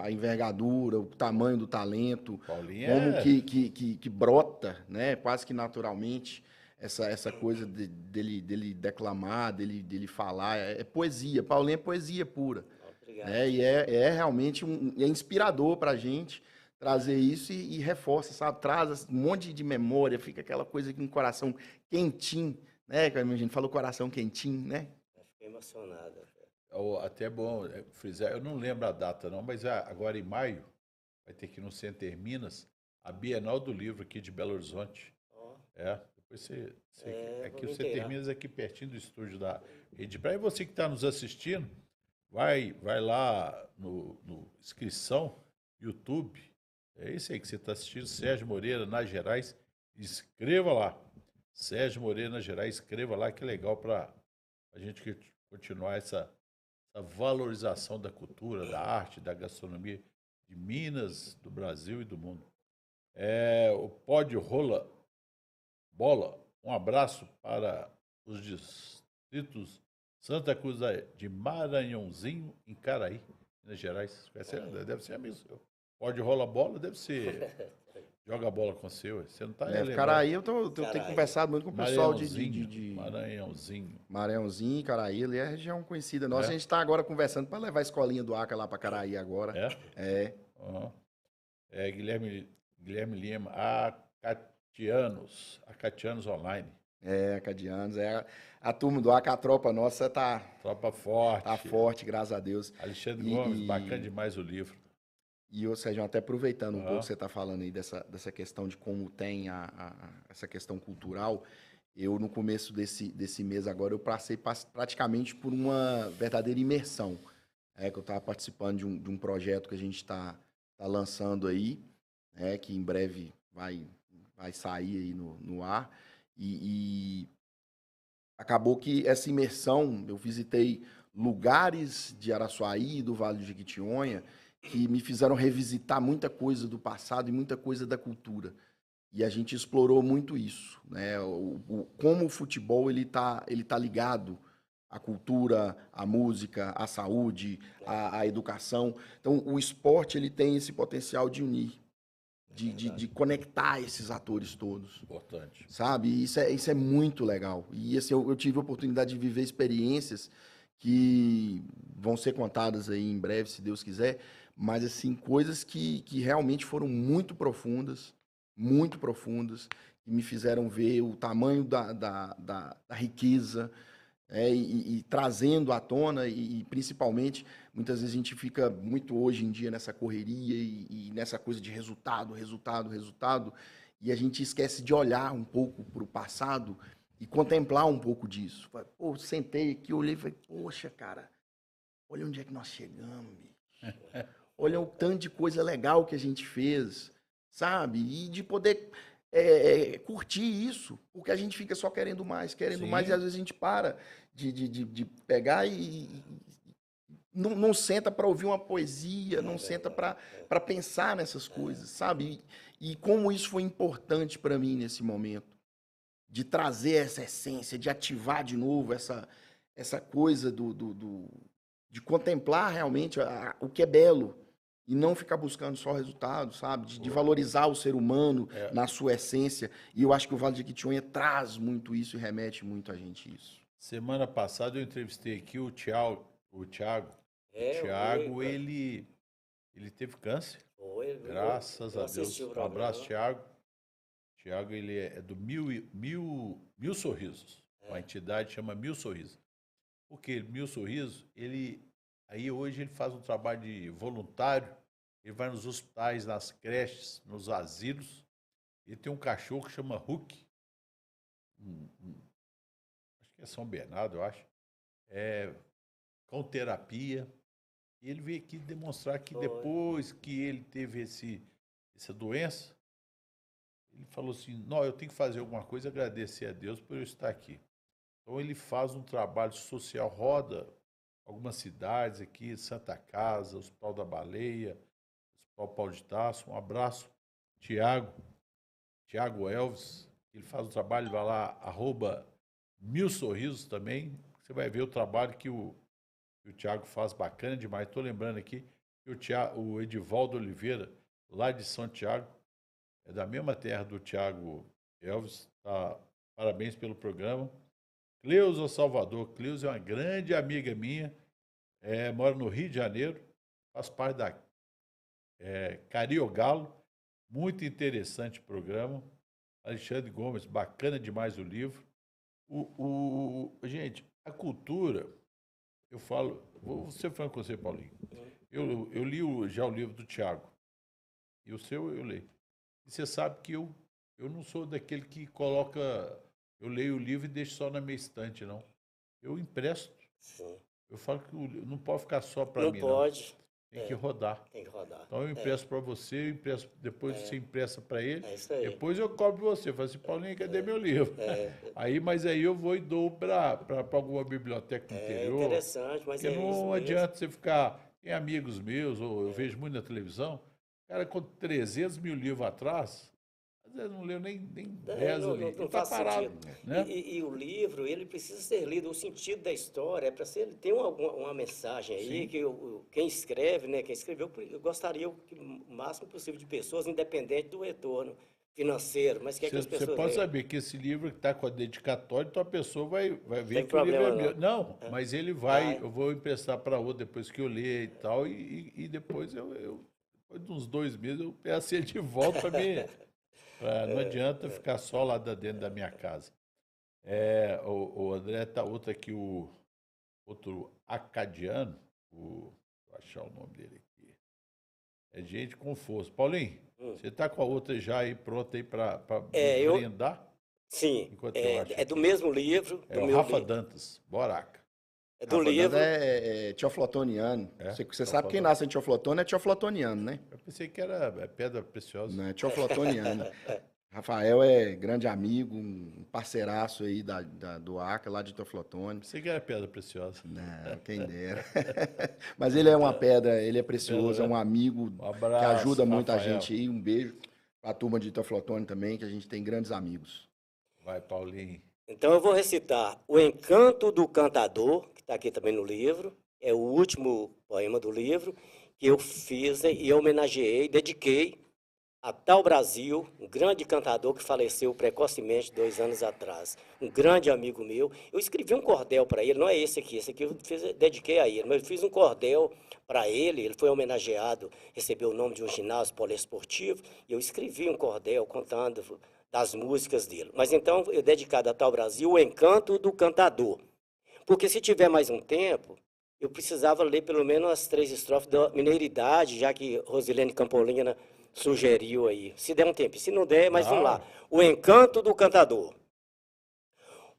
a envergadura, o tamanho do talento, Paulinho como que brota, né, quase que naturalmente, essa coisa dele declamar, dele falar, é poesia. Paulinho é poesia pura. Obrigado. Né, e é realmente é inspirador para a gente trazer isso e reforça, sabe? Traz um monte de memória, fica aquela coisa com o coração quentinho. Né, a gente falou coração quentinho, né? Fiquei emocionado. Até bom frisar, eu não lembro a data não, mas agora em maio vai ter aqui no Center Minas a Bienal do Livro aqui de Belo Horizonte. Depois aqui o Center Minas é aqui pertinho do estúdio da Rede Praia. E você que está nos assistindo, vai lá no inscrição, YouTube, é isso aí que você está assistindo, Sérgio Moreira, Nas Gerais, inscreva lá. Sérgio Moreira, Nas Gerais, escreva lá, que legal para a gente continuar essa valorização da cultura, da arte, da gastronomia de Minas, do Brasil e do mundo. O Pod Rola Bola, um abraço para os distritos Santa Cruz de Maranhãozinho, em Caraí, Minas Gerais. Deve ser amigo seu. Pod Rola Bola deve ser... Joga bola com o seu, você não está lembrando. Caraí, eu tenho conversado muito com o pessoal de Maranhãozinho. Maranhãozinho, Caraí, ali é a região conhecida nossa. A gente está agora conversando para levar a escolinha do Aca lá para Caraí agora. Uhum. Guilherme Lima, Acatianos Online. Acadianos, a turma do Aca, a tropa nossa tá... Tropa forte. Tá forte, graças a Deus. Alexandre Gomes, bacana demais o livro. E, ou seja, até aproveitando um pouco que você está falando aí dessa questão de como tem essa questão cultural, eu, no começo desse mês agora, eu passei praticamente por uma verdadeira imersão. Que eu estava participando de um projeto que a gente está lançando aí, que em breve vai sair aí no ar. E acabou que essa imersão, eu visitei lugares de Araçuaí, do Vale do Jequitinhonha, que me fizeram revisitar muita coisa do passado e muita coisa da cultura. E a gente explorou muito isso, né? Como o futebol ele tá ligado à cultura, à música, à saúde, à educação. Então, o esporte ele tem esse potencial de unir, de conectar esses atores todos. Importante. Sabe? Isso é muito legal. E assim, eu tive a oportunidade de viver experiências que vão ser contadas aí em breve, se Deus quiser, mas assim, coisas que realmente foram muito profundas, muito profundas, que me fizeram ver o tamanho da riqueza, e trazendo à tona, e principalmente, muitas vezes a gente fica muito hoje em dia nessa correria e nessa coisa de resultado, e a gente esquece de olhar um pouco para o passado e contemplar um pouco disso. Pô, sentei aqui, olhei e falei, poxa, cara, olha onde é que nós chegamos, bicho. Olha o tanto de coisa legal que a gente fez, sabe? E de poder curtir isso, porque a gente fica só querendo mais, e às vezes a gente para de pegar e não senta para ouvir uma poesia, não senta para pensar nessas coisas, sabe? E como isso foi importante para mim nesse momento, de trazer essa essência, de ativar de novo essa coisa de contemplar realmente o que é belo, e não ficar buscando só resultado, sabe? De valorizar o ser humano na sua essência. E eu acho que o Vale de Jequitinhonha traz muito isso e remete muito a gente isso. Semana passada eu entrevistei aqui o Thiago. O Thiago, ele teve câncer. Graças a Deus. Um abraço, Thiago. Thiago, ele é do Mil Sorrisos. Uma entidade chama Mil Sorrisos. Por quê? Mil Sorrisos, aí hoje ele faz um trabalho de voluntário, ele vai nos hospitais, nas creches, nos asilos. Ele tem um cachorro que chama Hulk. Acho que é São Bernardo, eu acho. Com terapia. E ele veio aqui demonstrar que depois que ele teve essa doença, ele falou assim, não, eu tenho que fazer alguma coisa, agradecer a Deus por eu estar aqui. Então ele faz um trabalho social, roda algumas cidades aqui, Santa Casa, Hospital da Baleia, Hospital Paulo de Tarso. Um abraço, Tiago Elves, ele faz o trabalho, vai lá, @Mil Sorrisos também, você vai ver o trabalho que o Tiago faz, bacana demais. Estou lembrando aqui que o Edivaldo Oliveira, lá de São Tiago, é da mesma terra do Tiago Elves, parabéns pelo programa. Cleusa Salvador. Cleusa é uma grande amiga minha, mora no Rio de Janeiro, faz parte da Cariogalo, muito interessante o programa. Alexandre Gomes, bacana demais o livro. Gente, a cultura, eu falo, vou ser franco com você, Paulinho. Eu li já o livro do Tiago, e o seu eu leio. E você sabe que eu não sou daquele que coloca... Eu leio o livro e deixo só na minha estante, não. Eu empresto. Sim. Eu falo que não pode ficar só para mim, não. Pode. Tem que rodar. Tem que rodar. Então eu empresto para você, eu empresto, depois você empresta para ele. É isso aí. Depois eu cobro você. Eu falo assim, Paulinho, cadê meu livro? Mas aí eu vou e dou para alguma biblioteca no interior. É interessante, mas porque não adianta você ficar... Tem amigos meus, ou eu vejo muito na televisão, cara com 300 mil livros atrás... Às vezes não leu nem 10 ali. Não tá faz parado, sentido. Né? E o livro, ele precisa ser lido. O sentido da história é para ser... Tem uma mensagem aí. Sim. Que quem escreve, né? Quem escreveu, eu gostaria que o máximo possível de pessoas, independente do retorno financeiro. Mas que é que as pessoas... Você pode saber que esse livro que está com a dedicatória, então a pessoa vai ver que o livro é meu. Não, mas ele vai... Eu vou emprestar para outro depois que eu ler e tal. E depois depois de uns 2 meses, eu peço ele de volta para mim. Não adianta ficar só lá dentro da minha casa. O André tá outro aqui, outro acadiano, vou achar o nome dele aqui. É gente com força. Paulinho, você tá com a outra já aí pronta aí para brindar? Sim, é do mesmo livro. É o Rafa Dantas, Boraca. É do livro. É teoflotoniano. Você sabe quem nasce em Teoflotone é teoflotoniano, né? Eu pensei que era pedra preciosa. Não, é teoflotoniano. Rafael é grande amigo, um parceiraço aí do ACA, lá de Teoflotone. Pensei que era pedra preciosa. Não, quem dera. Mas ele é uma pedra, ele é precioso, é um amigo que ajuda muito Rafael. A gente aí. Um beijo para a turma de Teoflotone também, que a gente tem grandes amigos. Vai, Paulinho. Então eu vou recitar O Encanto do Cantador, que está aqui também no livro. É o último poema do livro que eu fiz e homenageei, dediquei a Tal Brasil, um grande cantador que faleceu precocemente 2 anos atrás, um grande amigo meu. Eu escrevi um cordel para ele, não é esse aqui eu dediquei a ele, mas eu fiz um cordel para ele foi homenageado, recebeu o nome de um ginásio poliesportivo, e eu escrevi um cordel contando das músicas dele. Mas então, eu dedicado a Tal Brasil, o encanto do cantador. Porque se tiver mais um tempo, eu precisava ler pelo menos as 3 estrofes da Mineiridade, já que Rosilene Campolina sugeriu aí. Se der um tempo, se não der, mas vamos lá. O encanto do cantador.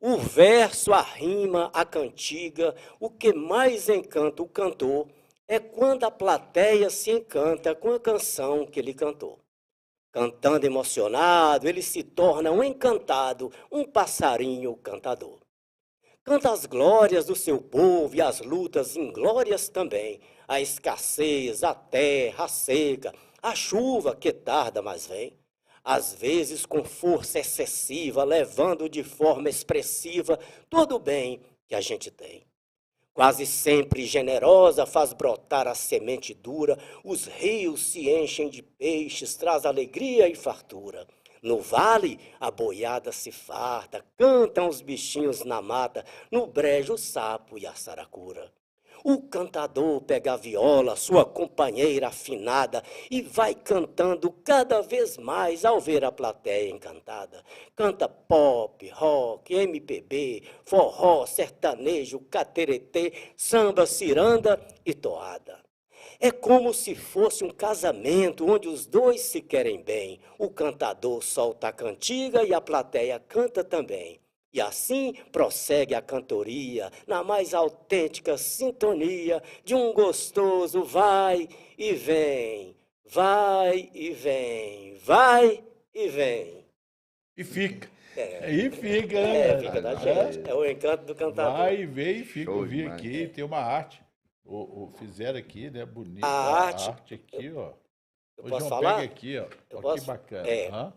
O verso, a rima, a cantiga, o que mais encanta o cantor é quando a plateia se encanta com a canção que ele cantou. Cantando emocionado, ele se torna um encantado, um passarinho cantador. Canta as glórias do seu povo e as lutas inglórias também, a escassez, a terra, a seca, a chuva que tarda, mas vem. Às vezes com força excessiva, levando de forma expressiva todo o bem que a gente tem. Quase sempre generosa, faz brotar a semente dura, os rios se enchem de peixes, traz alegria e fartura. No vale, a boiada se farta, cantam os bichinhos na mata, no brejo o sapo e a saracura. O cantador pega a viola, sua companheira afinada, e vai cantando cada vez mais ao ver a plateia encantada. Canta pop, rock, MPB, forró, sertanejo, cateretê, samba, ciranda e toada. É como se fosse um casamento onde os dois se querem bem. O cantador solta a cantiga e a plateia canta também. E assim prossegue a cantoria, na mais autêntica sintonia de um gostoso vai e vem, vai e vem, vai e vem. E fica. E fica, né? Fica da gente. É o encanto do cantador. Vai e vem e fica. Show Eu vi demais, aqui, tem uma arte. Fizeram aqui, né? Bonita. A arte aqui, ó. Eu Ô, posso João, falar? pega aqui, ó. Eu Ó, posso? que bacana. É.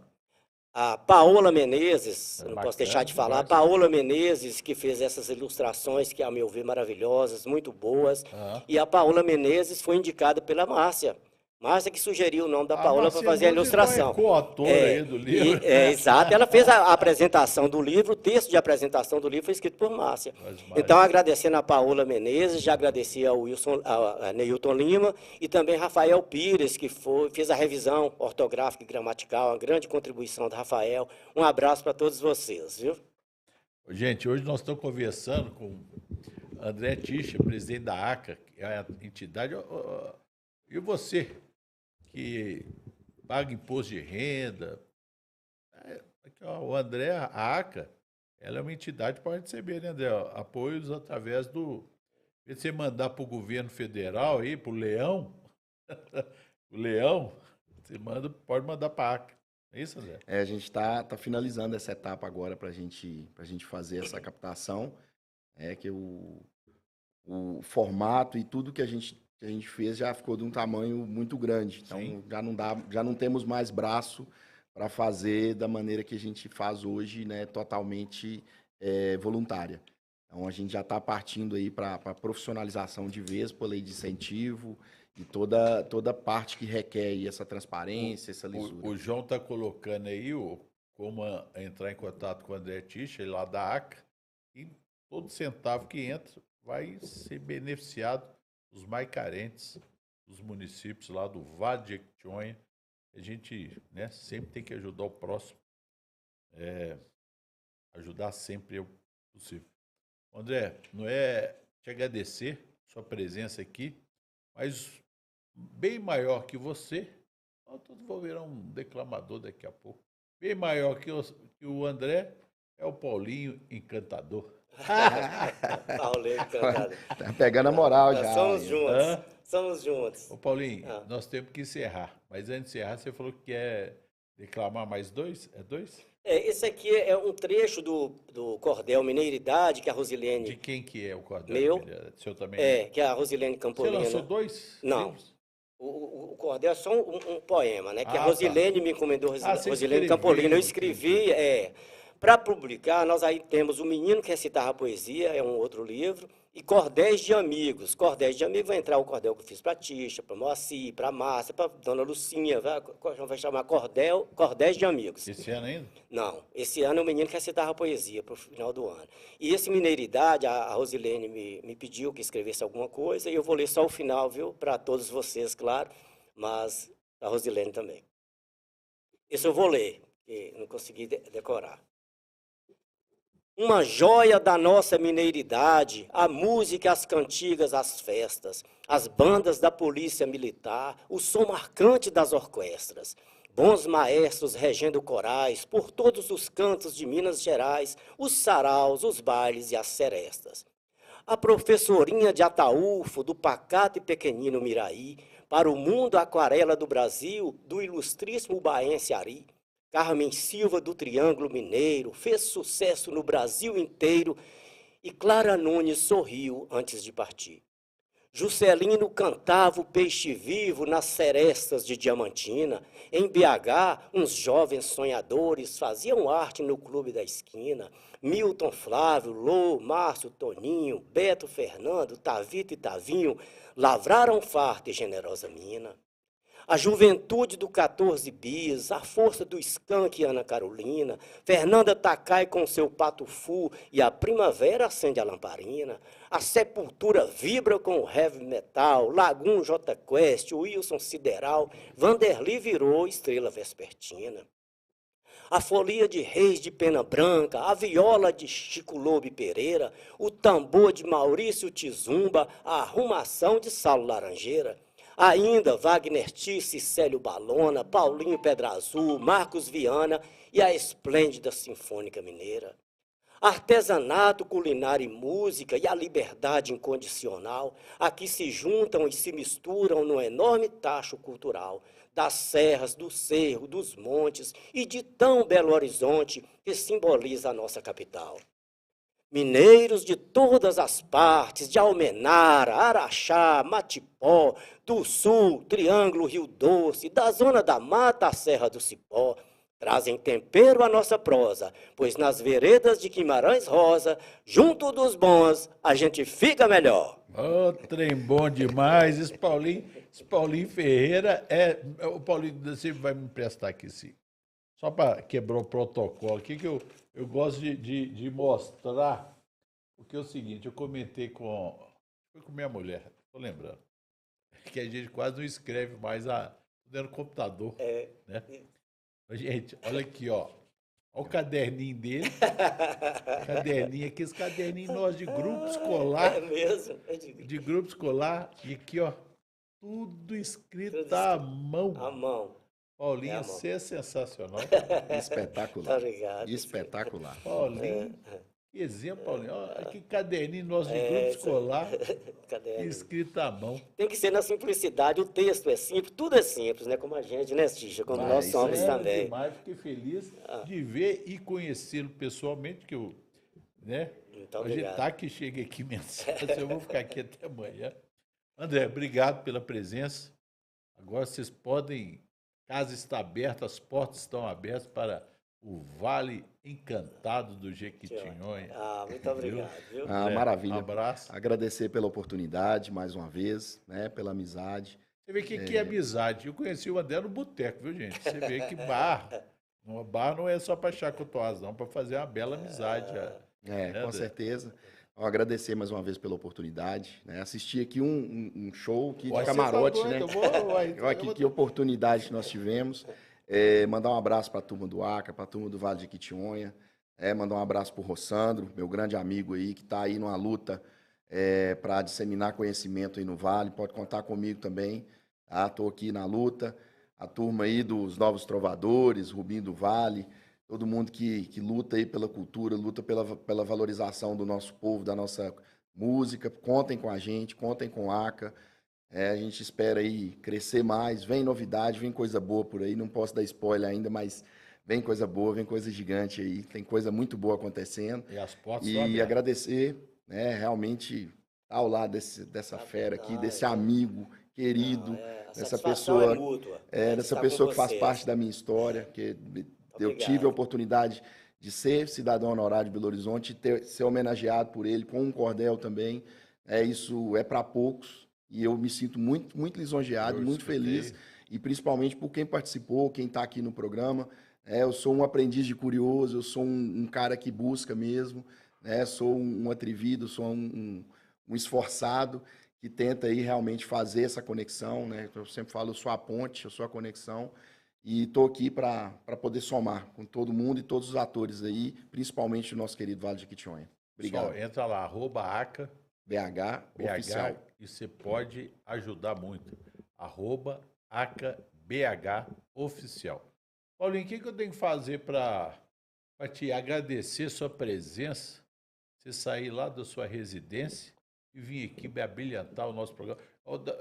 A Paola Menezes, não Bacana, posso deixar de falar, a bacana. Paola Menezes, que fez essas ilustrações, que, a meu ver, maravilhosas, muito boas. E a Paola Menezes foi indicada pela Márcia. Márcia que sugeriu o nome da Paola para fazer a ilustração. É coautora aí do livro. Exato, ela fez a apresentação do livro, o texto de apresentação do livro foi escrito por Márcia. Então, agradecendo a Paola Menezes, já agradeci ao a Neilton Lima e também Rafael Pires, que fez a revisão ortográfica e gramatical, uma grande contribuição do Rafael. Um abraço para todos vocês, viu? Gente, hoje nós estamos conversando com André Tischer, presidente da ACA, que é a entidade. E você, que paga imposto de renda. Aqui, ó, o André, a ACA, ela é uma entidade para receber, né, André? Apoios através do... Se você mandar para o governo federal, aí, para o Leão, o Leão, você pode mandar para a ACA. É isso, André? A gente está finalizando essa etapa agora para a gente fazer essa captação. Que o formato e tudo que a gente fez já ficou de um tamanho muito grande. Então, já não temos mais braço para fazer da maneira que a gente faz hoje, né, totalmente voluntária. Então, a gente já está partindo aí para a profissionalização de vez, por lei de incentivo e toda parte que requer aí essa transparência, essa lisura. O João está colocando aí como entrar em contato com o André Tischer, lá da ACA, e todo centavo que entra vai ser beneficiado os mais carentes dos municípios lá do Vale de Jequitinhonha. A gente, né, sempre tem que ajudar o próximo. Ajudar sempre é o possível. André, não é te agradecer sua presença aqui, mas bem maior que você, eu vou virar um declamador daqui a pouco, bem maior que o André, é o Paulinho Encantador. Paulinho Encantador. Tá pegando a moral já. Somos juntos. Somos juntos. Ô, Paulinho, nós temos que encerrar. Mas antes de encerrar, você falou que quer declamar mais 2? É 2? Esse aqui é um trecho do Cordel Mineiridade, que a Rosilene... De quem que é o Cordel? Meu. O seu também? Que a Rosilene Campolina... Você lançou 2? Não. Livros? O Cordel é só um poema, né? Que a Tá. Rosilene me encomendou, Você Rosilene escreveu, Campolina. Eu escrevi, para publicar, nós aí temos O Menino que Recitava Poesia, é um outro livro, e cordéis de amigos. Cordéis de amigos vai entrar o cordel que eu fiz para a Tisha, para a Moacir, para a Márcia, para a Dona Lucinha, vai chamar cordéis de amigos. Esse ano ainda? Não, esse ano o menino quer citar a poesia para o final do ano. E esse Mineiridade, a Rosilene me pediu que escrevesse alguma coisa, e eu vou ler só o final, viu? Para todos vocês, claro, mas a Rosilene também. Isso eu vou ler, porque não consegui decorar. Uma joia da nossa mineiridade, a música, as cantigas, as festas, as bandas da polícia militar, o som marcante das orquestras, bons maestros regendo corais por todos os cantos de Minas Gerais, os saraus, os bailes e as serestas. A professorinha de Ataúfo, do pacato e pequenino Miraí, para o mundo aquarela do Brasil, do ilustríssimo baense Ari, Carmen Silva do Triângulo Mineiro, fez sucesso no Brasil inteiro e Clara Nunes sorriu antes de partir. Juscelino cantava o peixe vivo nas serestas de Diamantina. Em BH, uns jovens sonhadores faziam arte no clube da esquina. Milton Flávio, Lô, Márcio, Toninho, Beto, Fernando, Tavito e Tavinho lavraram farta e generosa mina. A juventude do 14 bis, a força do skunk e Ana Carolina, Fernanda Takai com seu patufu e a primavera acende a lamparina, a Sepultura vibra com o heavy metal, Lagum, J Quest, Wilson Sideral, Vanderly virou estrela vespertina. A folia de Reis de Pena Branca, a viola de Chico Lobe Pereira, o tambor de Maurício Tizumba, a arrumação de Saulo Laranjeira. Ainda Wagner Tice, Célio Balona, Paulinho Pedra Azul, Marcos Viana e a esplêndida Sinfônica Mineira. Artesanato, culinária e música e a liberdade incondicional, aqui se juntam e se misturam no enorme tacho cultural, das serras, do cerro, dos montes e de tão Belo Horizonte que simboliza a nossa capital. Mineiros de todas as partes, de Almenara, Araxá, Matipó, do Sul, Triângulo, Rio Doce, da Zona da Mata à Serra do Cipó, trazem tempero à nossa prosa, pois nas veredas de Guimarães Rosa, junto dos bons, a gente fica melhor. Ô, trem bom demais. Esse Paulinho Ferreira o Paulinho, você vai me emprestar aqui, sim. Só para quebrar o protocolo aqui, que eu gosto de mostrar, porque é o seguinte, eu comentei com minha mulher, estou lembrando, que a gente quase não escreve mais no computador. Né? Gente, olha aqui, ó. Olha o caderninho dele. Caderninho aqui, esse caderninho nosso de grupo escolar. É mesmo? De grupo escolar. E aqui, ó, tudo escrito à mão. À mão. Paulinho, você é sensacional. Espetacular. Obrigado. Espetacular. Paulinho, que exemplo, Paulinho. Olha que caderninho nosso de grupo escolar, escrito à mão. Tem que ser na simplicidade, o texto é simples, tudo é simples, né? Como a gente, né, Tisha? Como nós somos também. Demais, fiquei feliz de ver e conhecê-lo pessoalmente, que eu, né? Muito Hoje obrigado. tá que chega aqui mensagem, eu vou ficar aqui até amanhã. André, obrigado pela presença. Agora vocês podem, casa está aberta, as portas estão abertas para o Vale Encantado do Jequitinhonha. Muito obrigado. Viu? Maravilha. Um abraço. Agradecer pela oportunidade, mais uma vez, né, pela amizade. Você vê que é amizade. Eu conheci o André no boteco, viu, gente? Você vê que bar não é só para chacotoar, não, para fazer uma bela amizade. Com certeza. Então, agradecer mais uma vez pela oportunidade, né? Assistir aqui um show aqui de camarote, né? Olha que oportunidade que nós tivemos. Mandar um abraço para a turma do Acre, para a turma do Vale de Jequitinhonha. Mandar um abraço para o Rossandro, meu grande amigo aí, que está aí numa luta para disseminar conhecimento aí no Vale. Pode contar comigo também. Estou aqui na luta. A turma aí dos Novos Trovadores, Rubinho do Vale, todo mundo que luta aí pela cultura, luta pela valorização do nosso povo, da nossa música. Contem com a gente, contem com a ACA. A gente espera aí crescer mais. Vem novidade, vem coisa boa por aí. Não posso dar spoiler ainda, mas vem coisa boa, vem coisa gigante aí. Tem coisa muito boa acontecendo. E as portas E agradecer, né, realmente ao lado dessa fera aqui, desse amigo querido, dessa pessoa, dessa pessoa que faz parte da minha história, que eu tive a oportunidade de ser cidadão honorário de Belo Horizonte e ser homenageado por ele com um cordel também. Isso é para poucos e eu me sinto muito, muito lisonjeado, muito feliz, e principalmente por quem participou, quem está aqui no programa. Eu sou um aprendiz de curioso, eu sou um cara que busca mesmo, sou um atrevido, sou um esforçado que tenta aí realmente fazer essa conexão, né? Eu sempre falo, eu sou a ponte, eu sou a conexão, e estou aqui para poder somar com todo mundo e todos os atores aí, principalmente o nosso querido Vale de Jequitinhonha. Obrigado. Pessoal, entra lá, @ACA BH Oficial. e você pode ajudar muito. @ACA BH Oficial. Paulinho, o que eu tenho que fazer para te agradecer sua presença, você sair lá da sua residência e vir aqui me abrilhantar o nosso programa?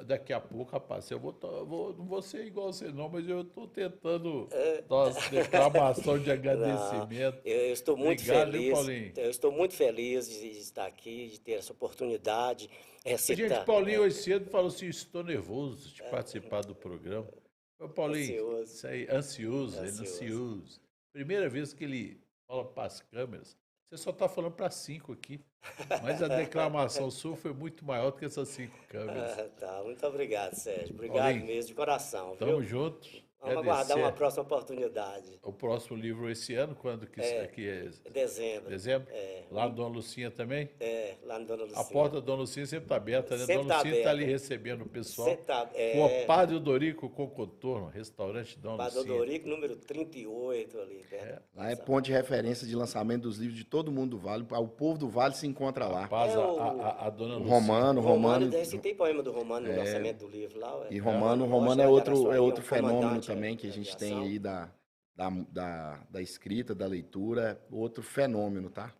Daqui a pouco, rapaz, não vou ser igual você não, mas eu estou tentando nossa declamação de agradecimento. Não, eu estou muito Obrigado, feliz. Paulinho. Eu estou muito feliz de estar aqui, de ter essa oportunidade. Gente, Paulinho hoje cedo falou assim, estou nervoso de participar do programa. Paulinho, Ansioso. isso aí, ansioso. Primeira vez que ele fala para as câmeras. Você só está falando para 5 aqui. Mas a declamação sua foi muito maior do que essas 5 câmeras. Tá, muito obrigado, Sérgio. Obrigado Paulinho, mesmo, de coração. Tamo viu? junto. Vamos aguardar uma próxima oportunidade. O próximo livro esse ano, quando que aqui é? Dezembro. Dezembro? Lá no Dona Lucinha também? Lá no Dona Lucinha. A porta da Dona Lucinha sempre está aberta, né? Sempre Dona Lucinha está tá ali aberta. recebendo o pessoal. O O Padre Dorico com contorno, restaurante Dona Padre Lucinha. Dorico, número 38 ali. Lá é ponto de referência de lançamento dos livros de todo mundo do Vale. O povo do Vale se encontra lá. Rapaz, a Dona Lucinha. Romano. Tem poema do Romano no lançamento do livro lá. E Romano é outro fenômeno também que a gente tem aí da escrita, da leitura, outro fenômeno, tá?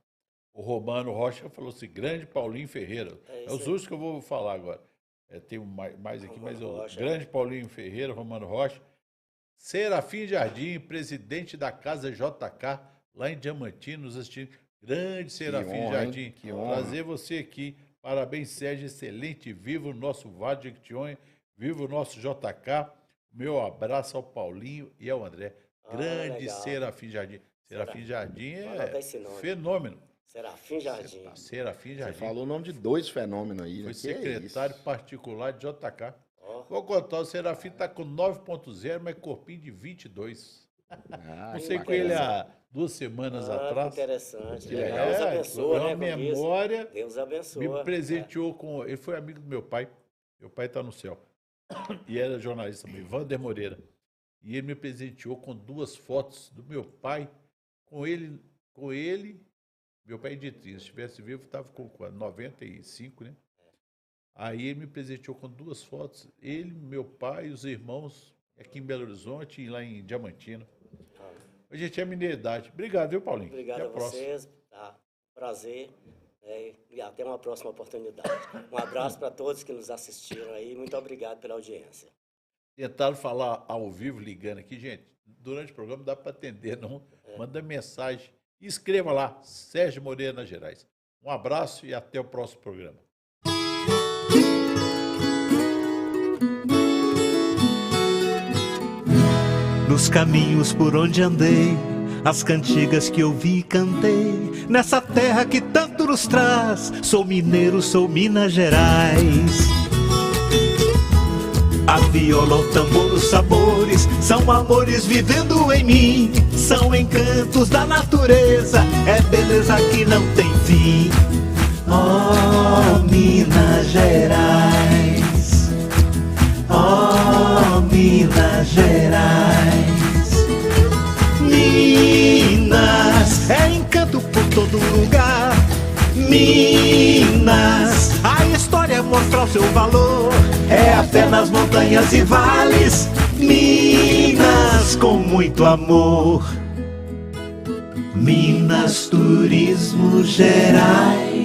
O Romano Rocha falou assim, grande Paulinho Ferreira. É os últimos que eu vou falar agora. Tem mais aqui, mas o grande Paulinho Ferreira, Romano Rocha. Serafim Jardim, presidente da Casa JK, lá em Diamantino, nos assistindo. Grande Serafim Jardim. Que honra. Prazer você aqui. Parabéns, Sérgio, excelente. Viva o nosso Vale de Jequitinhonha, viva o nosso JK. Meu abraço ao Paulinho e ao André. Grande Serafim Jardim. Serafim Jardim é fenômeno. Serafim Jardim. Serafim Jardim. Você falou o nome de 2 fenômenos aí, né? Foi secretário particular de JK. Vou contar, o Serafim está com 9.0, mas corpinho de 22. Não sei com ele há 2 semanas atrás. Interessante. Que legal. Deus abençoe, né? Memória. Deus abençoe. Me presenteou com... Ele foi amigo do meu pai. Meu pai está no céu. E era jornalista também, Wander Moreira. E ele me presenteou com 2 fotos do meu pai, com ele, meu pai é Editrinho, se estivesse vivo, estava com 95, né? Aí ele me presenteou com 2 fotos, ele, meu pai e os irmãos aqui em Belo Horizonte e lá em Diamantino. A gente é minha idade. Obrigado, viu, Paulinho? Obrigado a vocês, tá? Prazer. E até uma próxima oportunidade. Um abraço para todos que nos assistiram aí. Muito obrigado pela audiência. Tentaram falar ao vivo, ligando aqui, gente. Durante o programa não dá para atender, não. Manda mensagem. E escreva lá, Sérgio Moreira, Minas Gerais. Um abraço e até o próximo programa. Nos caminhos por onde andei, as cantigas que ouvi e cantei, nessa terra que tanto nos traz, sou mineiro, sou Minas Gerais. A viola, o tambor, os sabores, são amores vivendo em mim, são encantos da natureza, é beleza que não tem fim. Oh, Minas Gerais, oh, Minas Gerais. Minas é encanto por todo lugar. Minas, a história mostra o seu valor. É a fé nas montanhas e vales. Minas com muito amor. Minas Turismo Gerais.